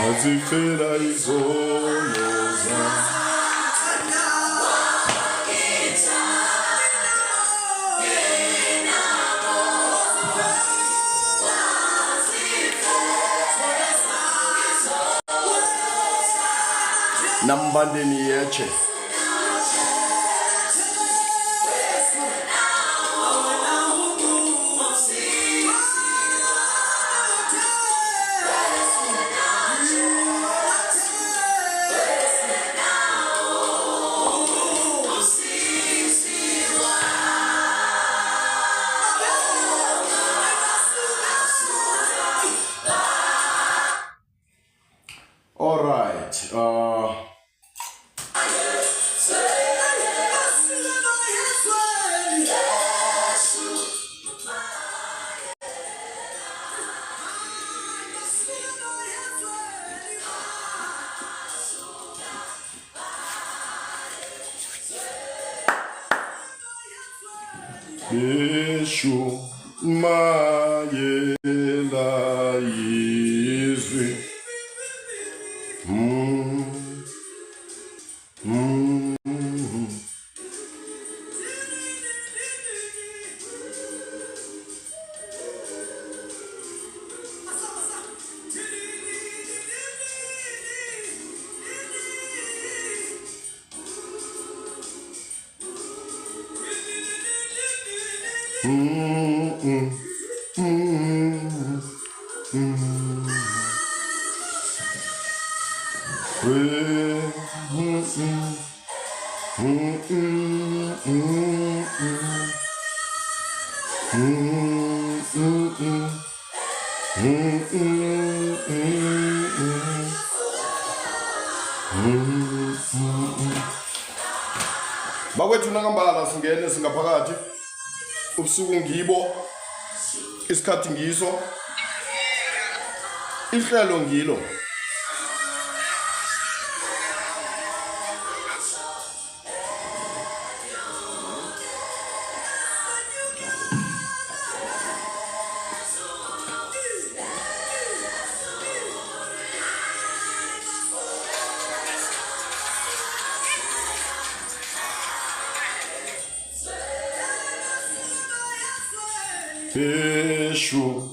Azifela izono zami nambandeni yeche all right Yeshu mayela izwi bakwethu nangambala singene singaphakathi ubusuku ngibo isikhathi ngiso ihlelo ngilo Yeshu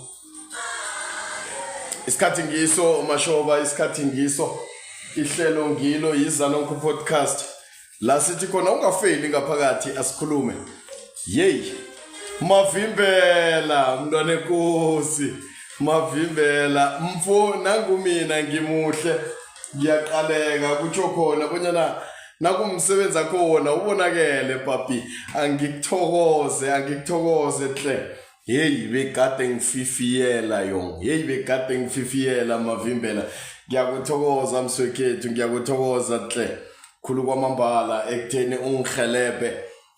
isikhathi ngiso mashoba isikhathi ngiso ihlelo ngilo yiZanonke podcast la sithi khona ungafeli ngaphakathi asikhulume yey mavimbela mntwana enkosi mavimbela mfo nangumina ngimuhle ngiyaqaleka kutsho khona bonyana nakumsebenzi khona ubonakele papi angikuthokoze hle hey bekade ngififiyela yong hey bekade ngififiyela mavimbela ngiyakuthokoza mswekhethu ngiyakuthokoza hle khulu kwamambala ekutheni ungihelebhe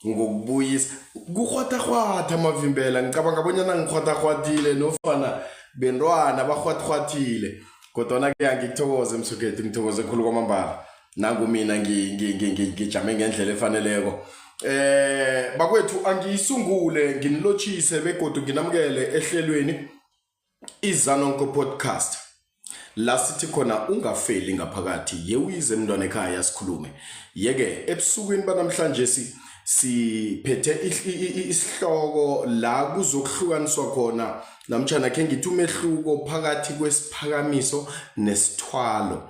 ngokubuyisa kukhwathahwatha mavimbela ngicabanga bonyana ngikhwathahwathile nofana bentwana bakhwathahwathile kodwa na ke ngikuthokoze mswekhethu ngithokoze khulu kwamambala nangumina ngijame ngendlela efaneleko bakwethu angisungule nginilotshise begodu nginamukele ehlelweni iZanonke podcast la sithi khona ungafeli ngaphakathi yewize mntwana ekhaya sikhulume yeke ebusukwini banamhlanje siphethe isihloko la kuzokuhlukaniswa khona namtjana ke ngithi umehluko phakathi kwesiphakamiso nesithwalo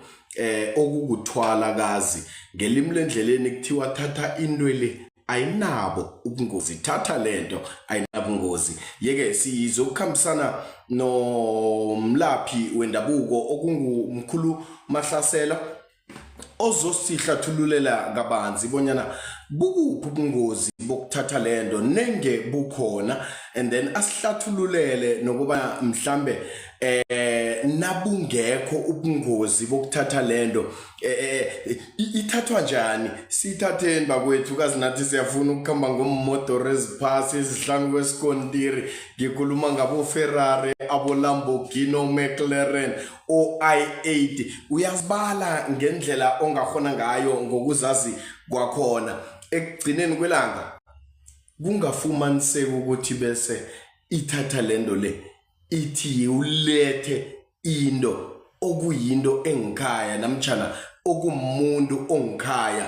okukuthwala kazi ngelimi lendleleni kuthiwa thatha into le ayinabo ubungozi thatha lento ayinabo ubungozi yeke sizokukhambisana nomlaphi wendabuko okungumkhulu Mahlasela ozosihlathululela kabanzi bonyana bukuphi ubungozi bokuthatha lendo nenge bukhona and then asihlathululele nokuba mhlambe nabungekho ubungozi bokuthatha lendo ithathwa njani sithatheni bakwethu kazi nathi siyafuna ukukhamba ngommotor eziphasi ezihlanu kwesikontiri ngikhuluma ngabo Ferrari abo Lamborghini o McLaren o i8 uyazibala ngendlela ongahona ngayo ngokuzazi kwakhona ekugcineni kwelanga kungafumaniseki ukuthi bese ithatha lendo le ithi ulethe into okuyinto engikhaya namtjana okumuntu ongikhaya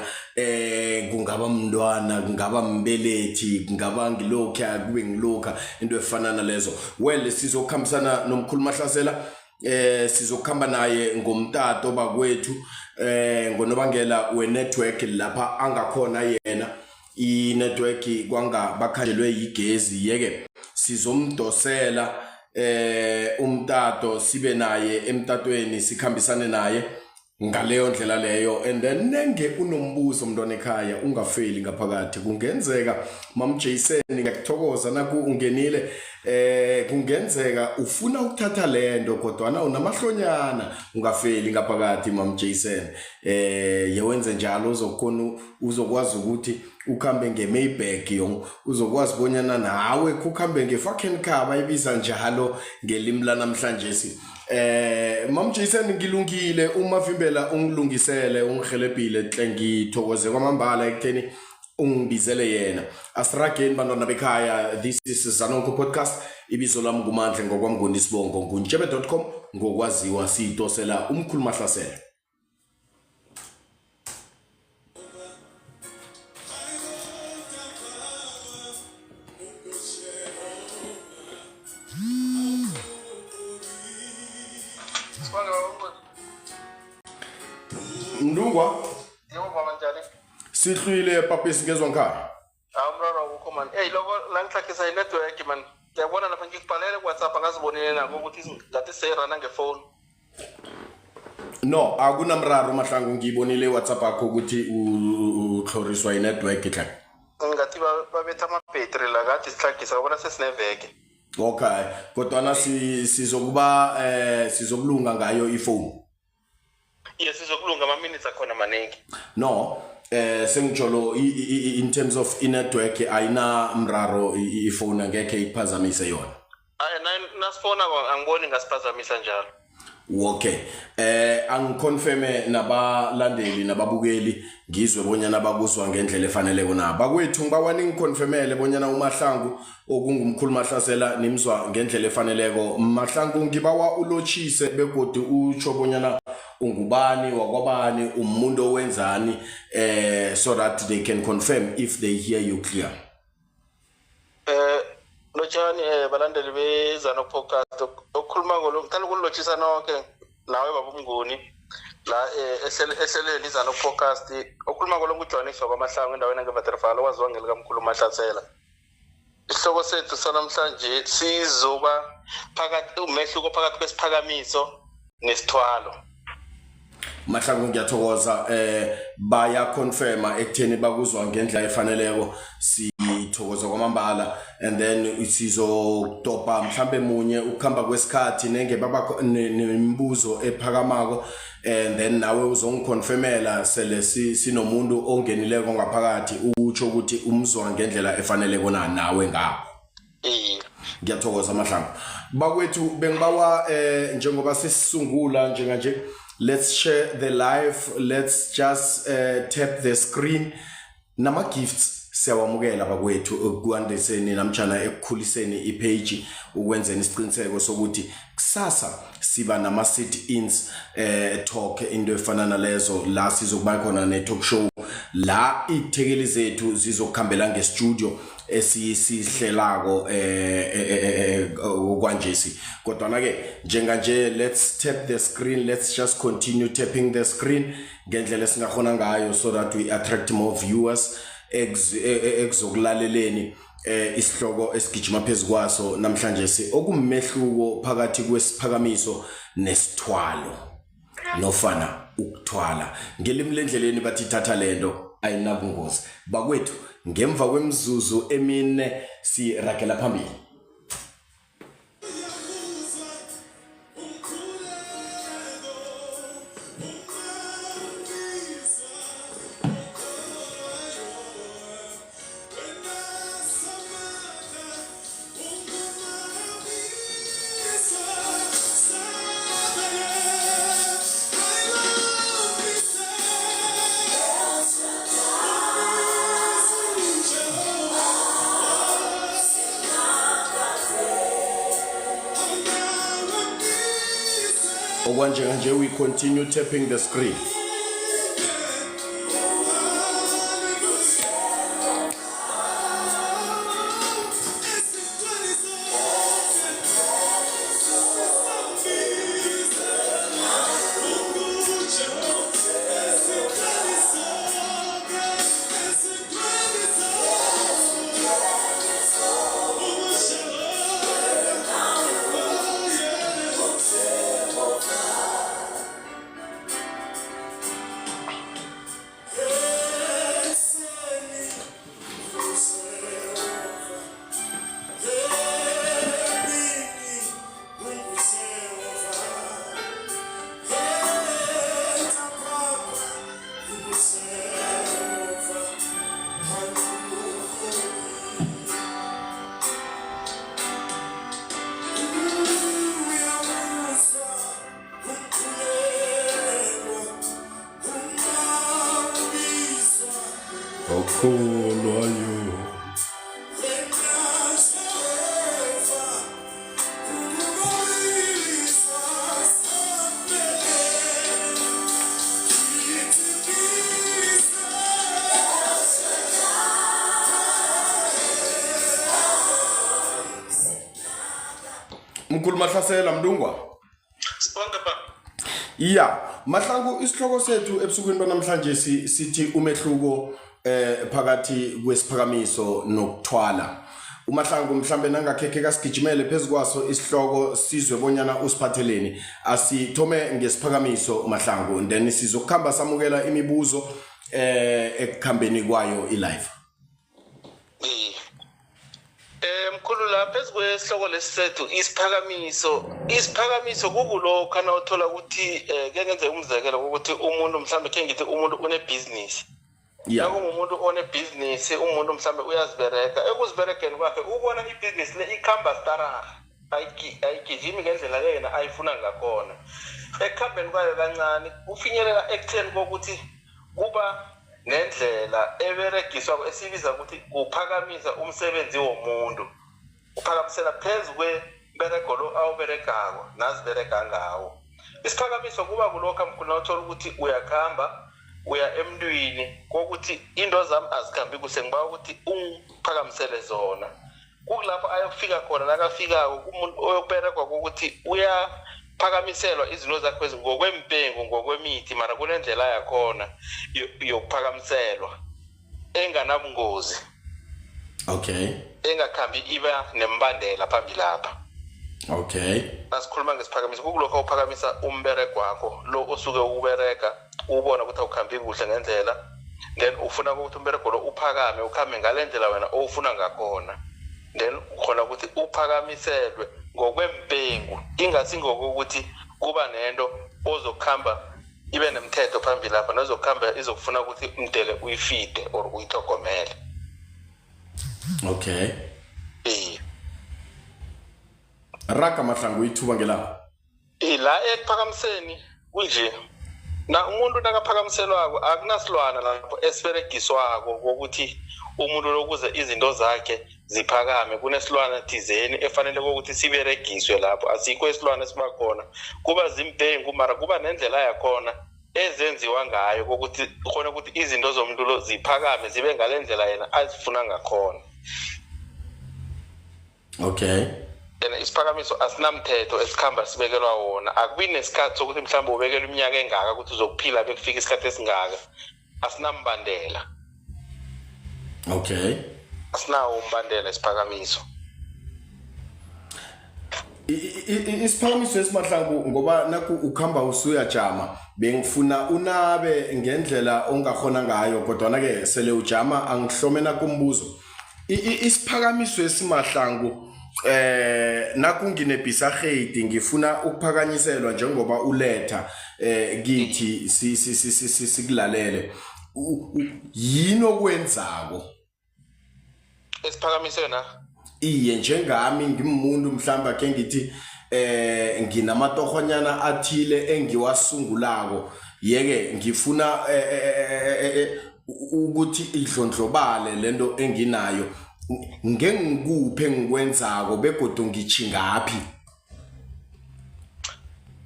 kungaba mntwana kungaba mbelethi kungaba ngilokha kube ngilokha into efana nalezo well sizokhambisana nomkhuluma Hlasela sizokhamba naye ngomtato bakwethu ngonobangela we network lapha angakhona yena I network kwanga bakhanjelwe igezi yeke sizomdosela umtato sibe naye emtatweni sikhambisane naye ngaleyo ndlela leyo and then nenge unombuzo mntwana ekhaya ungafeli ngaphakathi kungenzeka mam Jason ngiyakuthokoza naku ungenile kungenzeka ufuna ukuthatha lento kodwa na unamahlonyana ungafeli ngaphakathi mam Jason yewenze njalo uzokwazi ukuthi ukhambe ngeMaybach uzokwazi bonyana nawe ukhambe ngefucking car bayibiza njalo ngelimi la namhlanje si mam Jason ngilungile uma vimbela ungilungisele ungihelebhile hle ngithokoze kwamambala ekutheni ungibizele yena asirageni bantwana bekhaya this is Zanonko podcast ibizo lami ngumandle ngokwamnguni sibongo ngunjebe.com ngokwaziwa sitosela umkhuluma Hlasela Ndungwa yebo baba njani sihlwile papa singezwe ngikhaya mraro ukho man lokho la ngihlakhisa inetwork man ngiyabona lapha ngikubhalele WhatsApp angazibonile nako ukuthi ngathi seyirana ngefone no akunamraro mahlangu ngiyibonile WhatsApp yakho ukuthi ukhloriswa inetwork hle ngathi babetha ama battery la ngathi sihlakhisa ubona sesineveke okay kodwa na sizokuba sizokulunga ngayo ifone yes sizokulunga ama minutes akhona maningi no sengijolo in terms of network ayina mraro ifone angeke iphazamise yona nasifona angiboni ngasiphazamisa njalo okay angiconfirme nabalandeli nababukeli ngizwe bonyana bakuzwa ngendlela efanele kona bakwethu ngibawani ngiconfirmele bonyana uMahlangu okungumkhuluma Hlasela nimzwa ngendlela efaneleko Mahlangu ngibawa ulochise begodi utsho bonyana ungubani wakwabani umuntu owenzani so that they can confirm if they hear you clear Lochani balandeli beZanonko podcast okhuluma ngalo ukulochisa nonke nawe baba Mnguni la ehleleni iZanonko podcast okhuluma ngokujwaniswa kwaMahlangu endaweni ngeVaterval owaziwa ngelika mkhuluma Hlasela isihloko sethu sanamhlanje sizoba phakathi umehluko phakathi kwesiphakamiso nesithwalo Mahlangu ngiyathokoza baya confirma ekutheni bakuzwa ngendlela efaneleko sithokoza kwamambala and then sizotopa mhlambe munye ukukhamba kwesikhathi nenge baba nemibuzo ephakamako and then nawe uzongiconfirmela sele sinomuntu ongenileko ngaphakathi utsho ukuthi umzwa ngendlela efaneleko nawe ngapho ngiyathokoza Mahlangu bakwethu bengibawa njengoba sesisungula njenganje let's share the live let's just tap the screen nama gifts siyawamukela bakwethu kuandeseni namtjana ekukhuliseni ipage ukwenzeni isiqiniseko sokuthi kusasa siba nama sit-ins talk into efana nalezo la sizokuba khona ne talk show la ithekeli zethu zizokuhambela ngestudio esisihlelako okwanjesi kodwa na ke njenganje let's tap the screen let's just continue tapping the screen ngendlela esingahona ngayo so that we attract more viewers exokulaleleni isihloko esigijima phezukwaso namhlanje okumehluko phakathi kwesiphakamiso nesithwalo nofana ukuthwala ngelimi lendleleni bathi thatha lento ayinabungozi bakwethu ngemva kwemizuzu emine siragela phambili. Okwanje we continue tapping the screen. Mkhulu Mahlasela Mdungwa. Sibonke ba. Yeah, Mahlangu isihloko sethu ebusukwini banamhlanje sithi umehluko phakathi kwesiphakamiso nokuthwala. Umahlangu mhlambe nangakhekhe kasigijimele phezukwaso isihloko sizwe bonyana usiphatheleni. Asithome ngesiphakamiso Mahlangu and then sizokukhamba samukela imibuzo ekukhambeni kwayo ilive. Mkhulu la phezkwesihloko lesisethu isiphakamiso kukulo kana uthola ukuthi ke ngenze umzekelo ukuthi umuntu mhlambe ke ngithi umuntu une business. Yeah. Umuntu one business, umuntu mhlambe uyazibereka, ekuziberekeni kwakhe ubona ibusiness le ikhamba staraha. Ayigijimi ngendlela yena ayifuna ngakhona. Ekhambeni kwayo kancane ufinyelela ekutheni kokuthi kuba nendlela eberegiswa esibiza ukuthi uphakamisa umsebenzi womuntu. Uphakamisela phezwe bereko lo awuberekako nazibereka ngawo. Isiphakamiso kuba kulokho mkhulu uthola ukuthi uyakhamba uya emntwini kokuthi into zami azikhambi kuhle ngiba ukuthi ungiphakamisele zona. Kulapho ayofika khona nakafikako umuntu oyoberekwa ukuthi uyaphakamiselwa izinto zakhe ngokwempengo ngokwemithi mara kunendlela yakhona yokuphakamiselwa enganabungozi. Okay. Engakhambi iba nembandela phambili lapha. Okay. Asikhuluma ngesiphakamiso kulokho uphakamisa umbereko wakho lo osuke ubereka ubona ukuthi awukhambi kuhle ngendlela then ufuna ukuthi umbereko lo uphakame ukhambe ngalendlela wena ofuna ngakhona then ukhona ukuthi uphakamiselwe ngokwempengu ingasi ngokuthi kuba nento ozokhamba ibe nemthetho phambili lapha nozokhamba izokufuna ukuthi umdele uyifide or uyithogomele. Okay. Raka Mahlangu ithuba ngelapha. La ekuphakamiseni kunje na umuntu nakaphakamiselwako akunasilwana lapho esiberegiswako ukuthi umuntu lokuze izinto zakhe ziphakame kunesilwana thizeni efanele ukuthi siberegiswe lapho asikho isilwana esibakhona kuba zimpengu mara kuba nendlela yakhona ezenziwa ngayo ukuthi khona ukuthi izinto zomuntu lo ziphakame zibe ngalendlela yena azifuna ngakhona. Okay. Isiphakamiso asinamthetho esikhamba sibekelwa wona akubi nesikhathi sokuthi mhlawumbe ubekela iminyaka engaka ukuthi uzokuphila bekufika isikhathi esingaka asinambandela. Okay. Asinawo umbandela isiphakamiso. isiphakamiso esimahlangu ngoba naku ukhamba usuyajama bengifuna unabe ngendlela ongahona ngayo kodwa na ke sele ujama angihlomena kumbuzo isiphakamiso esimahlangu nakungine bisahedi ngifuna ukuphakanyiselwa njengoba uletha kithi sikulalele yini okwenzako esiphakamiswe na iye njengami ngimuntu mhlamba ke ngithi nginamatohonyana athile engiwasungulako yeke ngifuna ukuthi idlondlobale lento enginayo ngengikuphe ngikwenzako begodu ngichingapi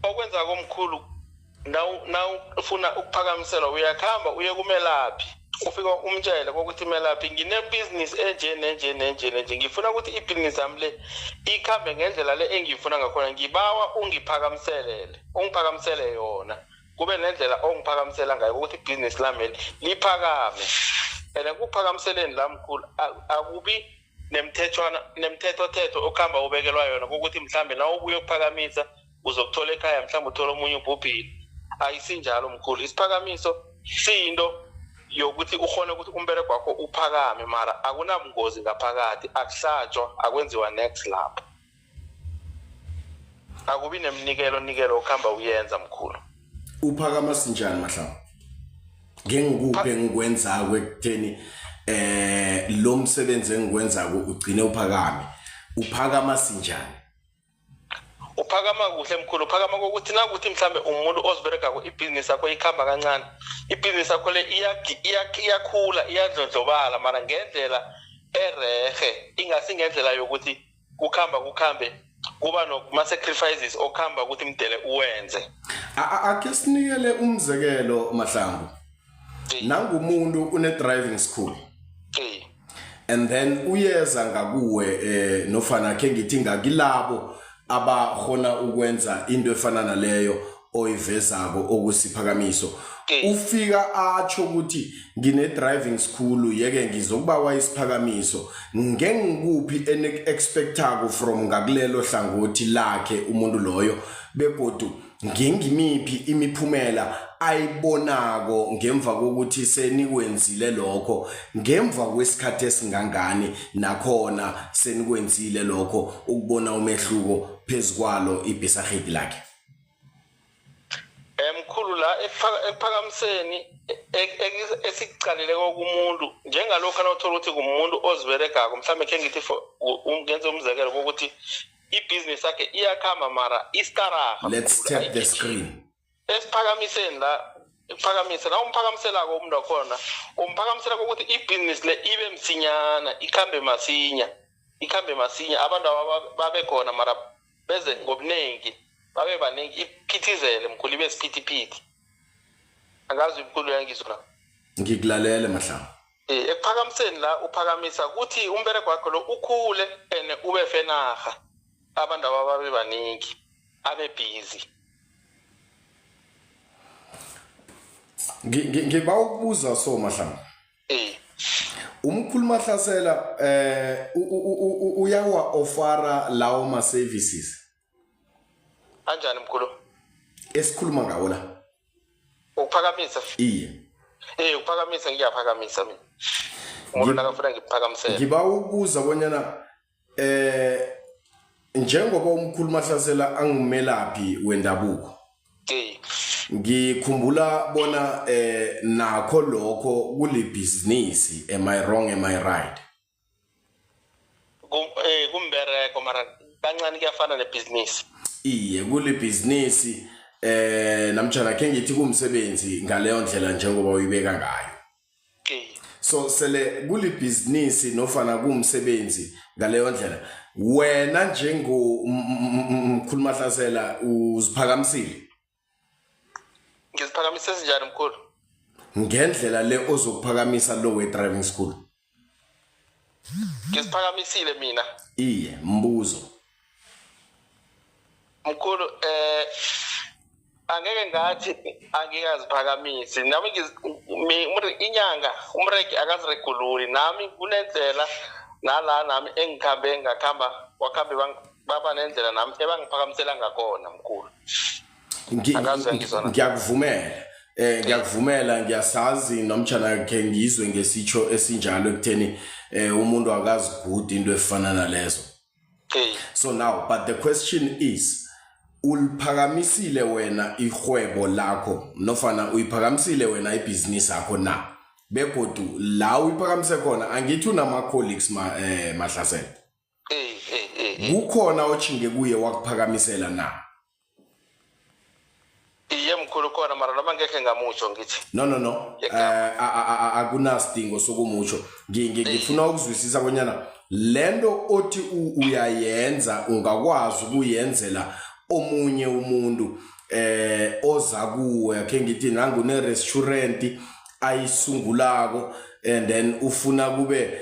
okwenza komkhulu now ufuna ukuphakamiselwa uyakhamba uye kumelaphi ufika umtshela ukuthi melaphi ngine business enje ngifuna ukuthi ibusiness yami le ikhambe ngendlela le engifuna ngakhona ngibawa ungiphakamisele yona kube nendlela ongiphakamisela ngayo ukuthi ibusiness lami liphakame ene kuphakamiseleni lamkhulu akubi nemthetho okhamba ubekelwa yona ukuthi mhlambe nawo ubuye ukuphakamisa uzokuthola ekhaya mhlambe uthola omunye ubhubhile ayisinjalo mkhulu isiphakamiso sinto yokuthi ukhona ukuthi umbereko wakho uphakame mara akunabungozi ngaphakathi akuhlatshwa akwenziwa next lapho akubi nemnikelo okhamba uyenza mkhulu uphakama sinjani mahlamba ngengikuphe ngikwenzako ekutheni lo msebenzi engikwenzako ugcine uphakame uphakama sinjani uphakama kuhle mkhulu uphakama ukuthi nakuthi mhlambe umuntu oziberegako ibusiness yakho ikhamba kancane ibusiness yakho le iyakhula iyadlondlobala mara ngendlela erehe ingasi ngendlela yokuthi kukhambe kuba nokuma sacrifices okhamba ukuthi imdele uwenze ake sinikele umzekelo mahlangu nangumuntu une driving school and then uyeza ngakuwe nofana ke ngithi ngakilabo abakhona ukwenza into efana naleyo oyivezako okusiphakamiso ufika atsho ukuthi ngine driving school yeke ngizokubawa isiphakamiso ngengikuphi expectako from ngakulelo hlangothi lakhe umuntu loyo begodu ngengimiphi imiphumela ayibonako ngemva kokuthi senikwenzile lokho ngemva kwesikhathi esingangani nakhona senikwenzile lokho ukubona umehluko phezukwalo ibhisahedi lakhe emkhulu la ekuphakamiseni esicalile kokumuntu njengalokho nawuthola ukuthi kumuntu oziberegako mhlambe ke ngithi ungenze umzekelo ukuthi ibusiness yakhe iyakhamba mara istaraha let's tap the screen esiphakamiseni la iphakamisa na umphakamiselako umuntu wakhona umphakamisela ukuthi ibusiness le ibe msinyana ikhambe masinya abantu babe khona mara beze ngobunengi babe baningi iphithizele mkhulu ibe siphithiphithi angazi imkhulu yangizona ngikulalele mahlamba ekuphakamiseni la uphakamisa ukuthi umbereko wakho lo ukhule ene ube fenaha abantu ababe baningi abe busy ngiba ukubuza so mahlamba umkhulu Mahlasela uyawa ofara lawo ma services kanjani mkhulu esikhuluma ngawo la ukuphakamisa iye ukuphakamisa ngiyaphakamisa mina ngoba nakafuna ngiphakamisela ngiba ukubuza bonyana njengoba umkhulu Mahlasela angimelaphi wendabuko ngikhumbula bona nakho lokho kuli business am I wrong am I right kumbereko mara kancane kuyafana nebusiness iye kuli business namtjana ke ngithi kumsebenzi ngaleyo ndlela njengoba uyibeka ngayo so sele kuli business nofana kumsebenzi ngaleyo ndlela wena njengomkhulu Mahlasela uziphakamisile ngiziphakamise sinjani mkhulu ngendlela le ozokuphakamisa lo we driving school ngiziphakamisile mina iye mbuzo mkhulu angeke ngathi angikaziphakamisi nami inyanga umreki akaziregululi nami kunendlela nala nami engikhambe ngakhamba wakhambe baba nendlela nami ebangiphakamisela ngakhona mkhulu. Angazi ngizona. Ngiyakuvumela. Ngiyakuvumela ngiyasazi nomtshana ke ngizwe ngesitsho esinjalo ekutheni umuntu akazi good into efana nalezo. So now but the question is uliphakamisile wena ihwebo lakho nofana uyiphakamisile wena ibusiness yakho na begodu la uyiphakamise khona angithi unama colleagues mahlasela kukhona ochinge kuye wakuphakamisela na iye mkhulu khona mara noma ngeke ngamutsho ngithi no akunasidingo sokumutsho ngifuna ukuzwisisa konyana lento othi uyayenza ungakwazi ukuyenzela omunye umuntu oza kuwe akhe ngithi nangune restaurant ayisungulako and then ufuna kube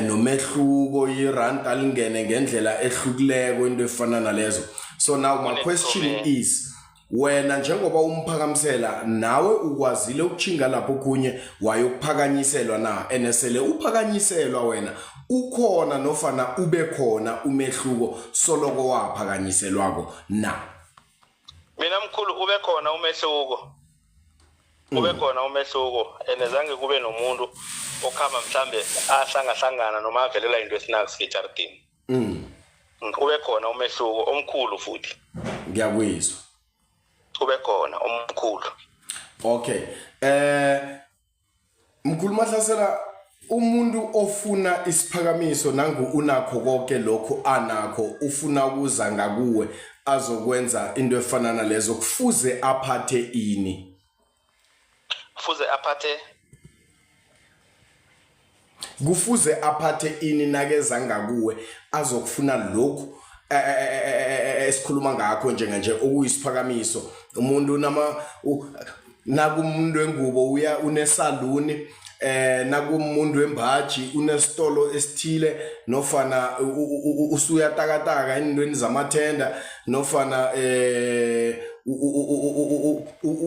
nomehluko irand alingene ngendlela ehlukileko into efana nalezo. So now my question is wena njengoba umphakamisela nawe ukwazile ukuchinga lapho kunye wayokuphakanyiselwa na enesele uphakanyiselwa wena ukhona nofana ube khona umehluko soloko waphakanyiselwako na mina mkhulu ube khona umehluko ube khona umehluko enezange kube nomuntu okhamba mhlambe ahlangana noma avelela into esinax eJardini ube khona umehluko omkhulu futhi ngiyakuzwa ube khona omkhulu. Okay mkhulu Mahlasela umuntu ofuna isiphakamiso nangu unakho konke lokho anakho ufuna ukuza ngakuwe azokwenza into efana nalezo kufuze aphathe ini kufuze aphathe ini nakeza ngakuwe azokufuna lokhu esikhuluma ngakho nje okuyisiphakamiso umuntu nakumuntu wengubo uya unesaluni nakumuntu wembaji unesitolo esithile nofana usuya takataka endweni zamathenda nofana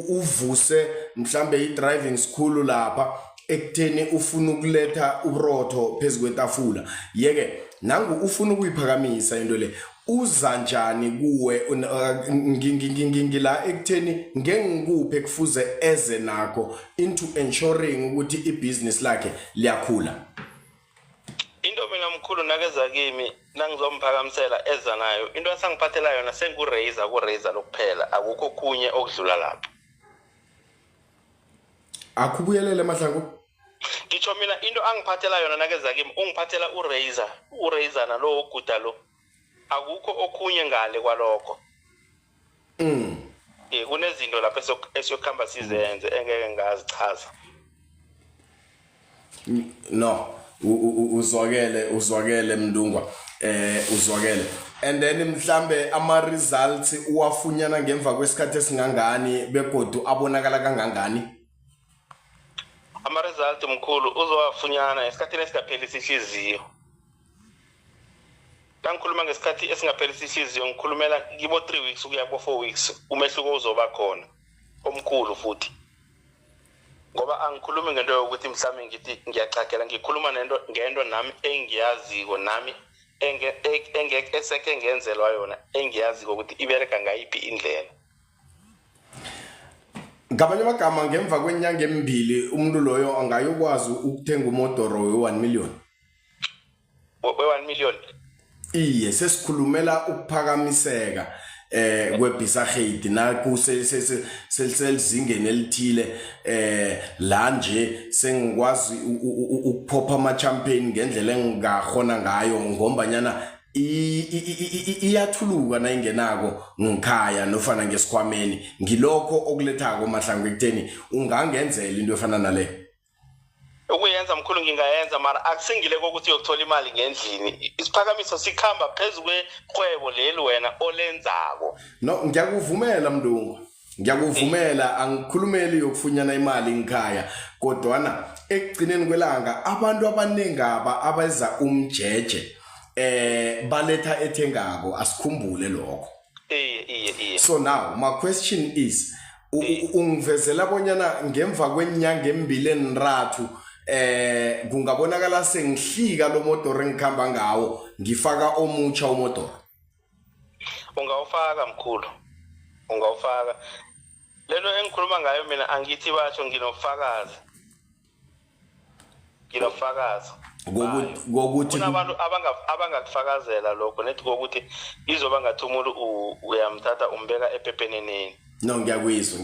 uvuse mhlambe i-driving school lapha ekutheni ufuna ukuletha ubrotho phezukwetafula yeke nangu ufuna ukuyiphakamisa into le uza njani kuwe ngila ekutheni ngengikuphe kufuze eze nakho into ensuring ukuthi ibusiness lakhe liyakhula into mina mkhulu nakeza kimi nangizomphakamsela eza nayo into asangiphathela yona senguraiser lokuphela akukho kunye okudlula lapho akubuyelele Mahlangu ngitsho mina into angiphathela yona nakeza kimi ungiphathela uraiser nalo oguda lo akukho okunye ngale kwalokho kunezinto lapho esiyokhamba sizenze engeke ngazichaza no uzwakele Mndungwa uzwakele and then mhlambe ama results uwafunyana ngemva kwesikhathi esingangani begodu abonakala kangangani ama result mkhulu uzowafunyana esikhathini esingaphelisi ihliziyo Ngikhuluma ngesikhathi esingaphelisi ihliziyo ngikhulumela kibo 3 weeks ukuya ku 4 weeks umehluko uzoba khona omkhulu futhi ngoba angikhulumi ngento yokuthi mhlawumbe ngithi ngiyachakela ngikhuluma ngento nami engiyaziko nami eseke ngenzelwa yona engiyaziko ukuthi ibereka ngayiphi indlela ngabanye amagama ngemva kwenyanga emibili umuntu loyo angayokwazi ukuthenga umodoro we1 million we1 million iye sesikhulumela ukuphakamiseka kwebhisahedi na kuselizingeni elithile la nje sengikwazi ukuphopha ama champagne ngendlela engahona ngayo ngombanyana iyathuluka na ingenako ngikhaya nofana ngesikhwameni ngilokho okulethako Mahlangu ekutheni ungangenzela into efana nale ukuyenza mkhulu ngingayenza mara akusingile ukuthi uyokuthola imali ngendlini isiphakamiso sikhamba phezulu kwekhwebo leli wena olenzako no ngiyakuvumela Mndungu ngiyakuvumela angikhulumeli yokufunyana imali ngikhaya kodwana ekugcineni kwelanga abantu abanengaba abeza umjeje baletha ethengako asikhumbule lokho so now my question is ungivezela bonyana ngemva kwenyanga emibili enrathu kungabonakala sengihlika lo motor engikhamba ngawo ngifaka omutsha umodoro ungawufaka mkhulu ungawufaka lelo engikhuluma ngayo mina angithi basho nginofakazi ngokuthi kunabantu abangakufakazela lokho nethi kokuthi izoba ngathi umuntu uyamthatha umbeka epepeneneni. No ngiyakuyizwa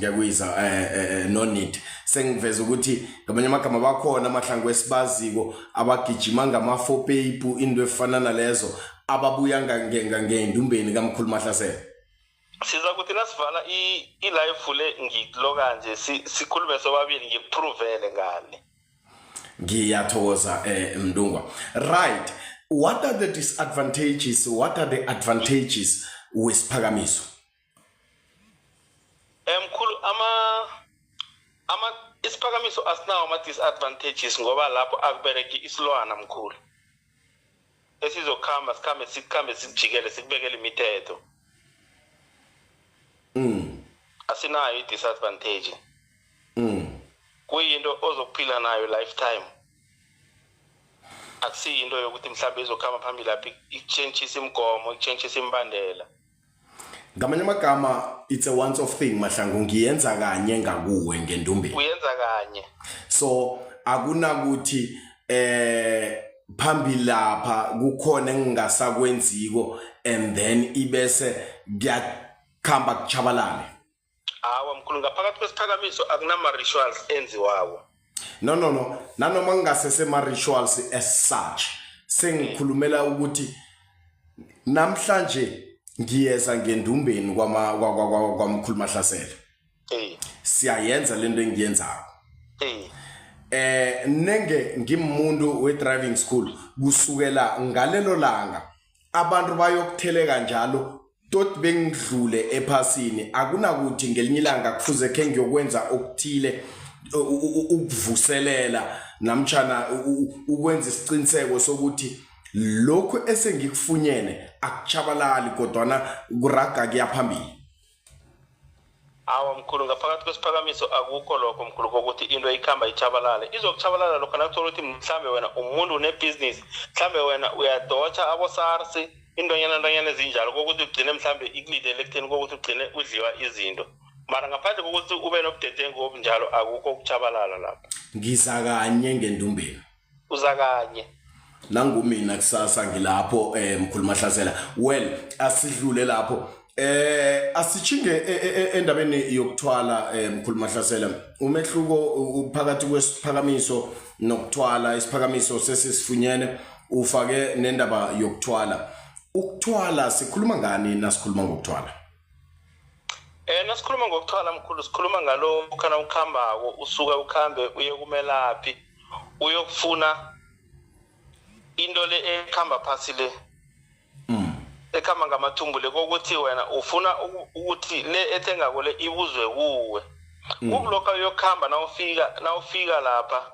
no need sengiveza ukuthi ngamanye amagama bakhona amahlangu esibaziko abagijima ngama-4 paper into efana nalezo ababuya ngendumbeni kaMkhulu Mahlasela. Siza kuthi nasivala i-live le ngikuloka nje sikhulume sobabili ngikupruvele ngale. Ngiyathokoza Mdungwa. Right, what are the disadvantages, what are the advantages wesiphakamiso? Mkhulu isiphakamiso asinawo ama-disadvantages ngoba lapho akubereki isilwana mkhulu esizokhamba sikhambe sijikele sikubekele imithetho. Asinayo i-disadvantage. Kuyinto ozokuphila nayo lifetime. Akusiyinto yokuthi mhlawumbe izokhamba phambili lapha ichange imigomo ichange imbandela. Ngamanye amagama it's a once off thing mahlangu ngiyenza kanye ngakuwe ngendumbeni. Uyenza kanye. So akunakuthi phambili lapha kukhona engingasakwenziko and then ibese kuyakhamba kuchabalale. Hawa mkhulu ngaphakathi kwesiphakamiso akunama rituals enziwawo. No nanoma ngingasese ma rituals as such sengikhulumela ukuthi namhlanje ngiyeza ngendumbeni kwaMkhulu Mahlasela. Siyayenza lento engiyenzayo. Nenge ngimuntu we driving school kusukela ngalelo langa abantu bayokutheleka njalo tot bengidlule ephasini akunakuthi ngelinye ilanga kufuze ke ngiyokwenza okuthile ukuvuselela namtjana ukwenza isiqiniseko sokuthi lokho esengikufunyene akuchabalali kodwana kuraga kuyaphambili. Awa mkhulu ngaphakathi kwesiphakamiso akukho lokho mkhulu kokuthi into ikhamba ichabalale izokuchabalala lokho nakuthola ukuthi mhlambe wena umuntu unebusiness mhlambe wena uyadotsha abo-SARS intonyana ezinjalo kokuthi ugcine mhlambe ikulidele ekutheni kokuthi ugcine udliwa izinto mara ngaphandle kokuthi ube nobudedengu obunjalo akukho ukuchabalala lapho. Ngiza kanye ngendumbeni. Uza kanye. Nangumina kusasa ngilapho Mkhulu Mahlasela. Well asidlule lapho asichinge endabeni yokuthwala Mkhulu Mahlasela umehluko phakathi kwesiphakamiso nokuthwala. Isiphakamiso sesisifunyene ufake nendaba yokuthwala. Ukuthwala sikhuluma ngani nasikhuluma ngokuthwala? Nasikhuluma ngokuthwala mkhulu sikhuluma ngalokho kana ukhambako usuka ukhambe uye kumelaphi uyokufuna into le ekhamba phasi le ekhamba ngamathumbu le kokuthi wena ufuna ukuthi le ethenga kole ibuzwe kuwe. Ukulokho uyokhamba nawufika lapha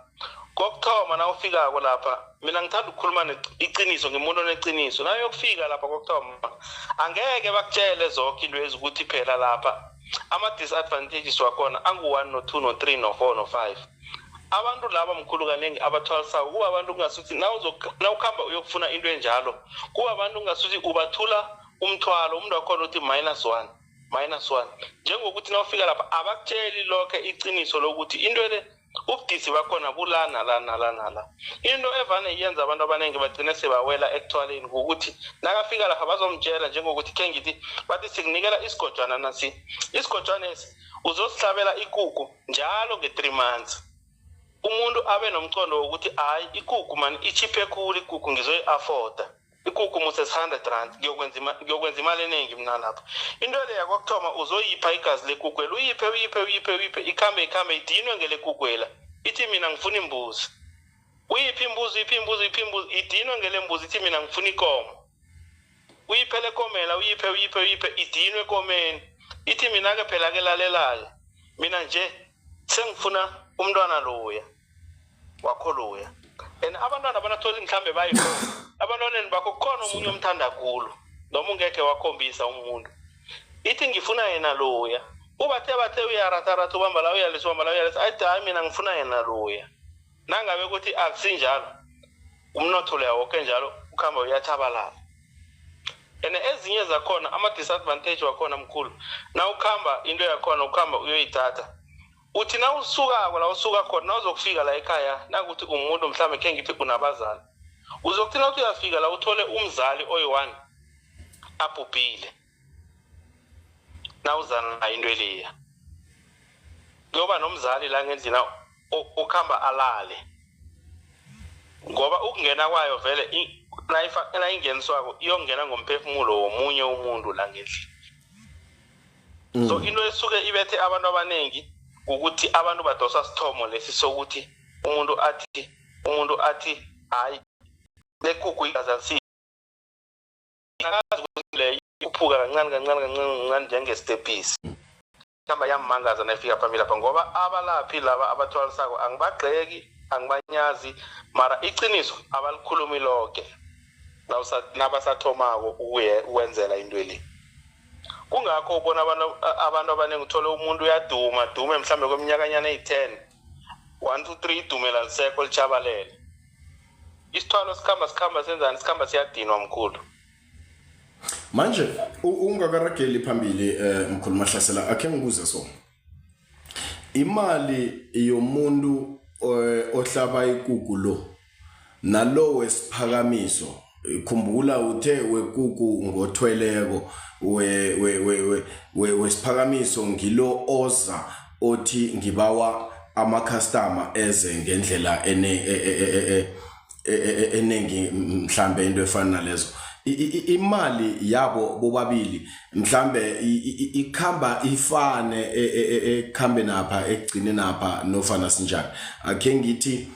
kokuthoma nawufikako lapha mina ngithanda ukukhuluma iqiniso ngemuntu oneqiniso nayo yokufika lapha kokuthoma angeke bakutshele zonke into ezukuthi phela lapha ama-disadvantages wakhona angu-1 no-2 no-3 no-4 no-5. Abantu laba mkhulu kaningi abathwalisako kuba abantu ungasuthi nawukhamba uyokufuna into enjalo kuba abantu ungasuthi ubathula umthwalo umuntu wakhona uthi -1 njengokuthi nawufika lapha abakutsheli lokho iqiniso lokuthi into le ubudisi bakhona bulana la. Into evane yenza abantu abaningi bagcine sebawela ekuthwaleni ukuthi nakafika lapha bazomtshela njengokuthi ke ngithi bathi sikunikela isigojwana nasi isigojwana esi uzosihlabela ikuku njalo nge3 months. Umuntu abe nomcondo ukuthi hayi ikuku man ichiphe khulu ikuku ngizoyi-afforda ikuku muse 100 rand ngiyokwenza imali eningi mina lapha. Into le yakwakuthoma uzoyipha igazi lekukwela uyiphe ikhambe idinwe ngele kukwela ithi mina ngifuna imbuzi uyiphi imbuzi idinwe ngele mbuzi ithi mina ngifuna ikomo uyiphele komela uyiphe idinwe komeni ithi mina ke phela ke lalelayo mina nje sengifuna umntwana loya wakho loya. And abantwana banathola mhlambe bayikho abantwaneni bakho khona umunye omthanda kulo noma ungeke wakhombisa umuntu ithi ngifuna yena loya bathe uyaratarata ubamba la uyalisa athi hayi mina ngifuna yena loya. Nangabe ukuthi akusinjalo umnotho leyo wonke njalo ukhamba uyachabalala. and ezinye zakhona ama-disadvantage wakhona mkhulu na ukhamba into yakhona ukhamba uyoyithatha uthi na usukako la usuka khona na uzokufika la ekhaya nakuthi umuntu mhlawumbe khe ngithi unabazali uzokuthi na uthi uyafika la uthole umzali oyi-1 abhubhile na uzana into leya kuyoba nomzali la ngendlini ukhamba alale ngoba ukungena kwayo vele la ingeniswako iyongena ngomphefumulo womunye umuntu la ngendlini so into esuke ibethe abantu abaningi ukuthi abantu badosa sithomo lesi sokuthi umuntu athi hayi lekukhu igazalisi akazi ukuthi le uphuka kancane njengestepisi kamba yammangaza nayifika phambili lapha ngoba abalaphi laba abathwalisako angibagxeki angibanyazi mara iqiniso abalikhulumi lonke nabasathomako ukwenzela into le kungakho ubona abantu abaningi uthole umuntu uyaduma mhlawumbe kweminyakanyana eyi-10 1 2 3 idumela lisekho lichabalele isithwalo sikhamba senzani sikhamba siyadinwa mkhulu manje ungakarageli phambili mkhulu Mahlasela akhe ngibuze so imali yomuntu ohlaba ikugu lo nalo wesiphakamiso khumbula uthe wekugu ngothweleko wesiphakamiso ngilo oza othi ngibawa ama-customer eze ngendlela enengi mhlambe into efana nalezo imali yabo bobabili mhlambe ikhamba ifane ekhambe napha ekugcine napha nofana sinjani akhe ngithi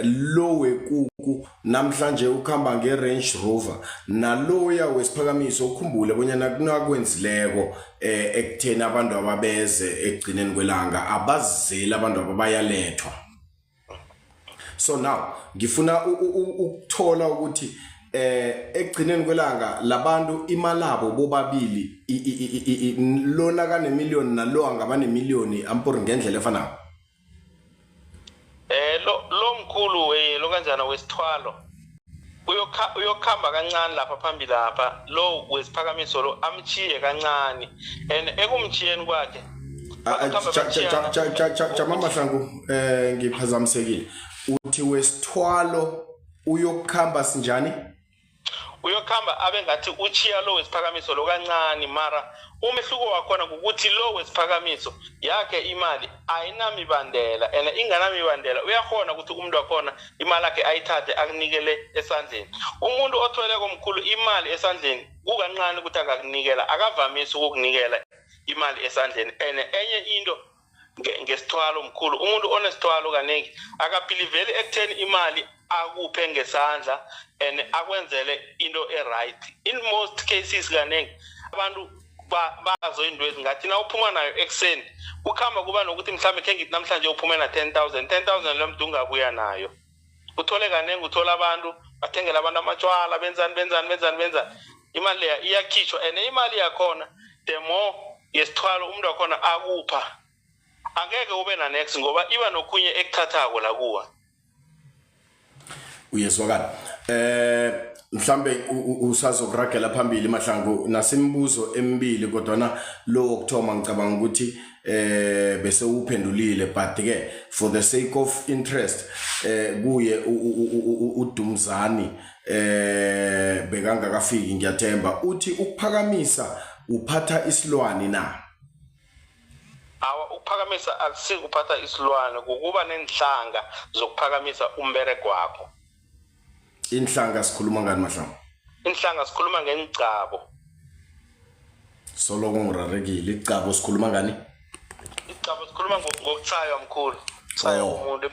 lo wekuku namhlanje ukhamba nge-Range Rover naloya wesiphakamiso ukhumbule bonyana kunakwenzileko ekutheni abantu ababeze ekugcineni kwelanga abazizeli abantu ababayalethwa so now ngifuna ukuthola ukuthi ekugcineni kwelanga labantu imalabo bobabili lona kanemiliyoni nalo angaba nemiliyoni ampuri ngendlela efanayo lo mkhulu lo kanjana wesithwalo uyokhamba kancane lapha phambili lapha lo wesiphakamiso lo amchiye kancane and ekumchiyeni kwakhe Chama Mahlangu ngiphazamisekile uthi wesithwalo uyokhamba sinjani uyokhamba abe ngathi uchiya lo wesiphakamiso lo kancane mara umehluko wakhona ukuthi lo wesiphakamiso yakhe imali ayinamibandela and inganamibandela uyakhona ukuthi umuntu wakhona imali yakhe ayithathe akunikele esandleni umuntu othwele komkhulu imali esandleni kukancane ukuthi akakunikela akavamisi ukukunikela imali esandleni and enye into ngesithwalo mkhulu umuntu onesithwalo kaningi akapiliveli ekutheni imali akuphe ngesandla and akwenzele into right in most cases kaningi abantu bazo into ezingathi na uphuma nayo ekseni ukhamba kuba nokuthi mhlambe khe ngithi namhlanje uphume na 10,000 lo muntu ungabuya nayo uthole kaningi uthola abantu bathengela abantu amatshwala benzani imali leya iyakhishwa and imali yakhona the more yesithwalo umuntu wakhona akupha angeke ube na next ngoba iba nokhunye ekuthathako la kuwa uyeswakala mhlambe usazokuragela phambili Mahlangu nasembuzo emibili kodwa lo wokthoma ngicabanga ukuthi bese uphendulile but ke for the sake of interest kuye uDumzani bekangakafiki ngiyathemba uthi ukuphakamisa uphatha isilwane na ukuphakamisa akusikuphatha isilwane kukuba nenhlanga zokuphakamisa umbereko wakho inhlanga sikhuluma ngani Mahlangu inhlanga sikhuluma ngengcabo solo ngirarekile icabo sikhuluma ngani icabo sikhuluma ngokuchaywa mkhulu chaya umuntu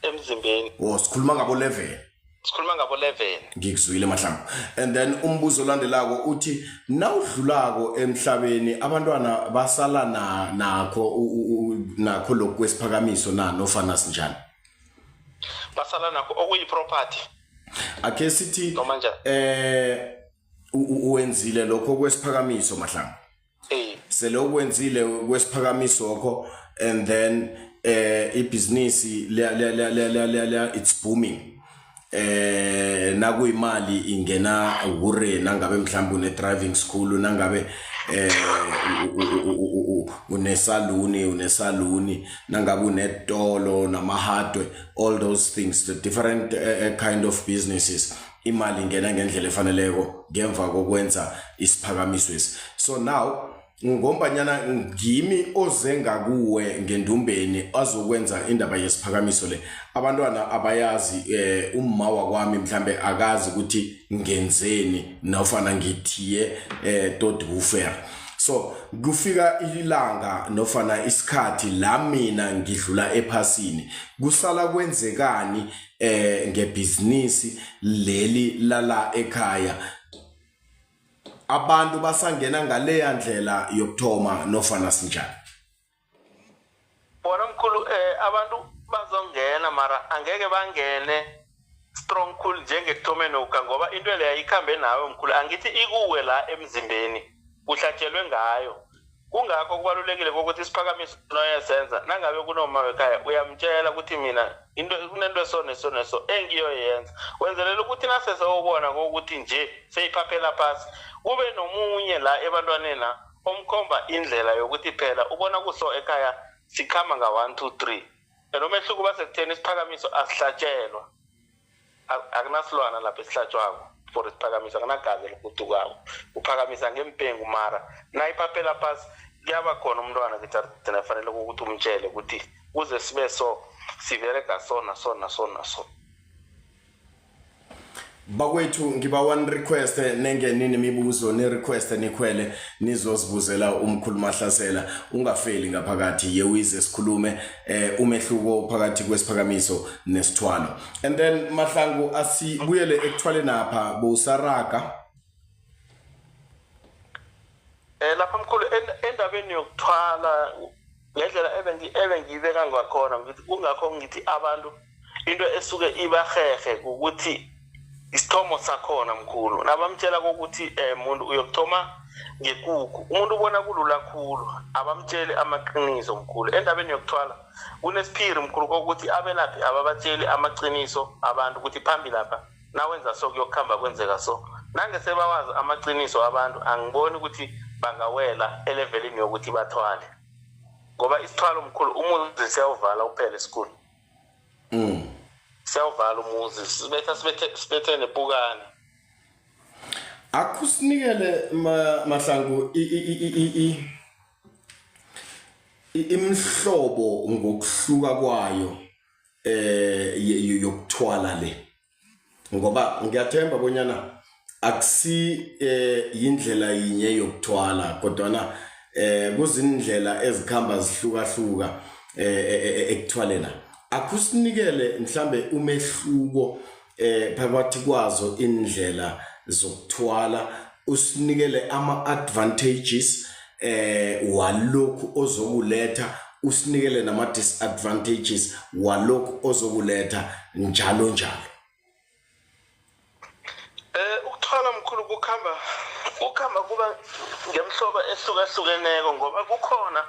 emzimbeni sikhuluma ngabo level ngikuzwile Mahlangu and then umbuzo olandelako uthi nawudlulako emhlabeni abantwana basala nakho lokwesiphakamiso nofana sinjani basala nakho okuyi property ake sithi uwenzile lokho kwesiphakamiso Mahlangu sele ukwenzile kwesiphakamiso lokho and then ibusiness it's booming nakuyimali ingena hure nangabe mhlawumbe une driving school nangabe unesaluni nangabe unetolo namahardware, all those things, the different kind of businesses, imali ingena ngendlela efaneleko ngemva kokwenza isiphakamiso esi. So now ngombanyana ngimi ozenga kuwe ngendumbeni azokwenza indaba yesiphakamiso le, abantwana abayazi, umma wakwami mhlambe akazi ukuthi ngenzeni nofana ngithiye tot bufer. So kufika ilanga nofana isikhathi la mina ngidlula ephasini, kusala kwenzekani ngebhizinisi leli lala ekhaya, abantu basangena ngaleya ndlela yokuthoma nofana sinjani? Bona mkhulu, abantu bazongena mara angeke bangene strong cool njengekuthomeni ngoba into leyo ikhambe nawe mkhulu, angithi ikuwe la emzimbeni uhlatshelwe ngayo. Kungakho kubalulekile ukuthi isiphakamiso noyesenza nangabe kunoma ekhaya uyamtshela ukuthi mina kunento eso engiyoyenza, wenzelela ukuthi nasesewubona ukuthi nje seyiphaphela phasi kube nomunye la ebantwaneni omkhomba indlela yokuthi phela ubona kuso ekhaya sikhama nga 1 2 3, nomehluko basekutheni isiphakamiso asihlatshelwa, akunasilwana lapha esihlatshwako for isiphakamiso, akunagazi lokutukako, uphakamisa ngempengu mara nayiphaphela phasi kuyaba khona umntwana kithi nafanele ukuthi umtshele ukuthi uze sibe so sibereka so na so na so na so. Bakwethu ngiba one request nengenini imibuzo ne request nikhwele nizosibuzela umkhulu Mahlasela, ungafeli ngaphakathi yewize sikhulume umehluko phakathi kwesiphakamiso nesithwalo. And then Mahlangu asibuyele ekuthwale napha bosaraga lapha mkhulu endabeni yokuthwala ngendlela ebengiyibeka ngakhona ngithi kungakho ngithi abantu into esuke ibahehe ukuthi isithomo sakhona mkhulu, nabamtshela ukuthi umuntu uyokuthoma ngekuku, umuntu ubona kulula kakhulu, abamtsheli amaqiniso mkhulu. Endabeni yokuthwala kunesiphiri mkhulu ukuthi abelaphi ababatsheli amaqiniso abantu ukuthi phambili lapha nawenza so kuyokuhamba kwenzeka so. Nange sebawazi amaqiniso abantu angiboni ukuthi bangawela elevelini yokuthi bathwale, ngoba isithwalo mkhulu umuzi siyawuvala uphele school. Siyawuvala umuzi sibethe nepukane. Akusinikele Mahlangu imhlobo ngokuhluka kwayo yokuthwala le, ngoba ngiyathemba bonyana akusi indlela yinye yokuthwala kodwa kuzindlela ezikhamba zihluka ekuthwalela. Akusinikele mhlambe umehluko phakathi kwazo indlela zokuthwala, usinikele ama advantages walokhu ozokuletha, usinikele nama disadvantages walokhu ozokuletha njalo njalo. Ukuthwala mkhulu kukhamba kuba ngemhlobo ehlukahlukeneko, ngoba kukhona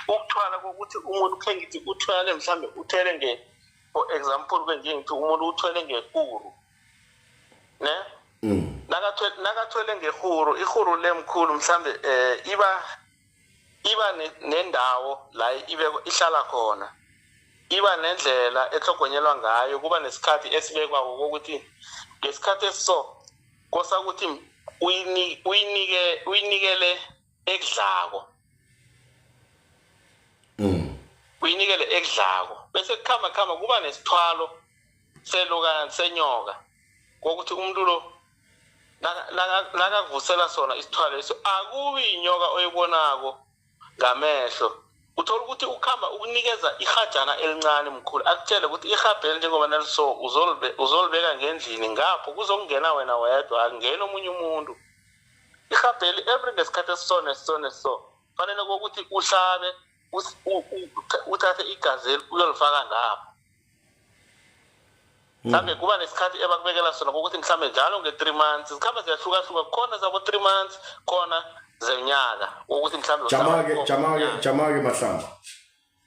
ukuthwala kokuthi umuntu khe ngithi uthwale mhlambe uthele for example ngithi umuntu uthwele ngehuru ne nakathwele ngehuru, ihuru lemkhulu mhlambe iba nendawo la ihlala khona, iba nendlela ehlogonyelwa ngayo, kuba nesikhathi esibekwa ukuthi ngesikhathi esiso kosa ukuthi uyinikele ekudlako, uyinikele ekudlako, bese kukhamba kuba nesithwalo selokana senyoka kokuthi umuntu lo nakavusela sona isithwalo eso akubi inyoka oyibonako ngamehlo, uthola ukuthi ukhamba ukunikeza ihajana elincane mkhulu, akutshele ukuthi ihabheli njengoba naliso uzolibeka ngendlini, ngapho kuzongena wena wedwa akungena omunye umuntu. Ihabheli every ngesikhathi esisone so fanele ukuthi uhlabe uthathe igazeli uyolifaka ngapho. Mhlambe kuba nesikhathi ebakubekela sona ukuthi mhlambe njalo nge3 months sikhamba ziyahluka khona zabo 3 months khona zenyaka ukuthi mhlambe Jamake Mahlangu,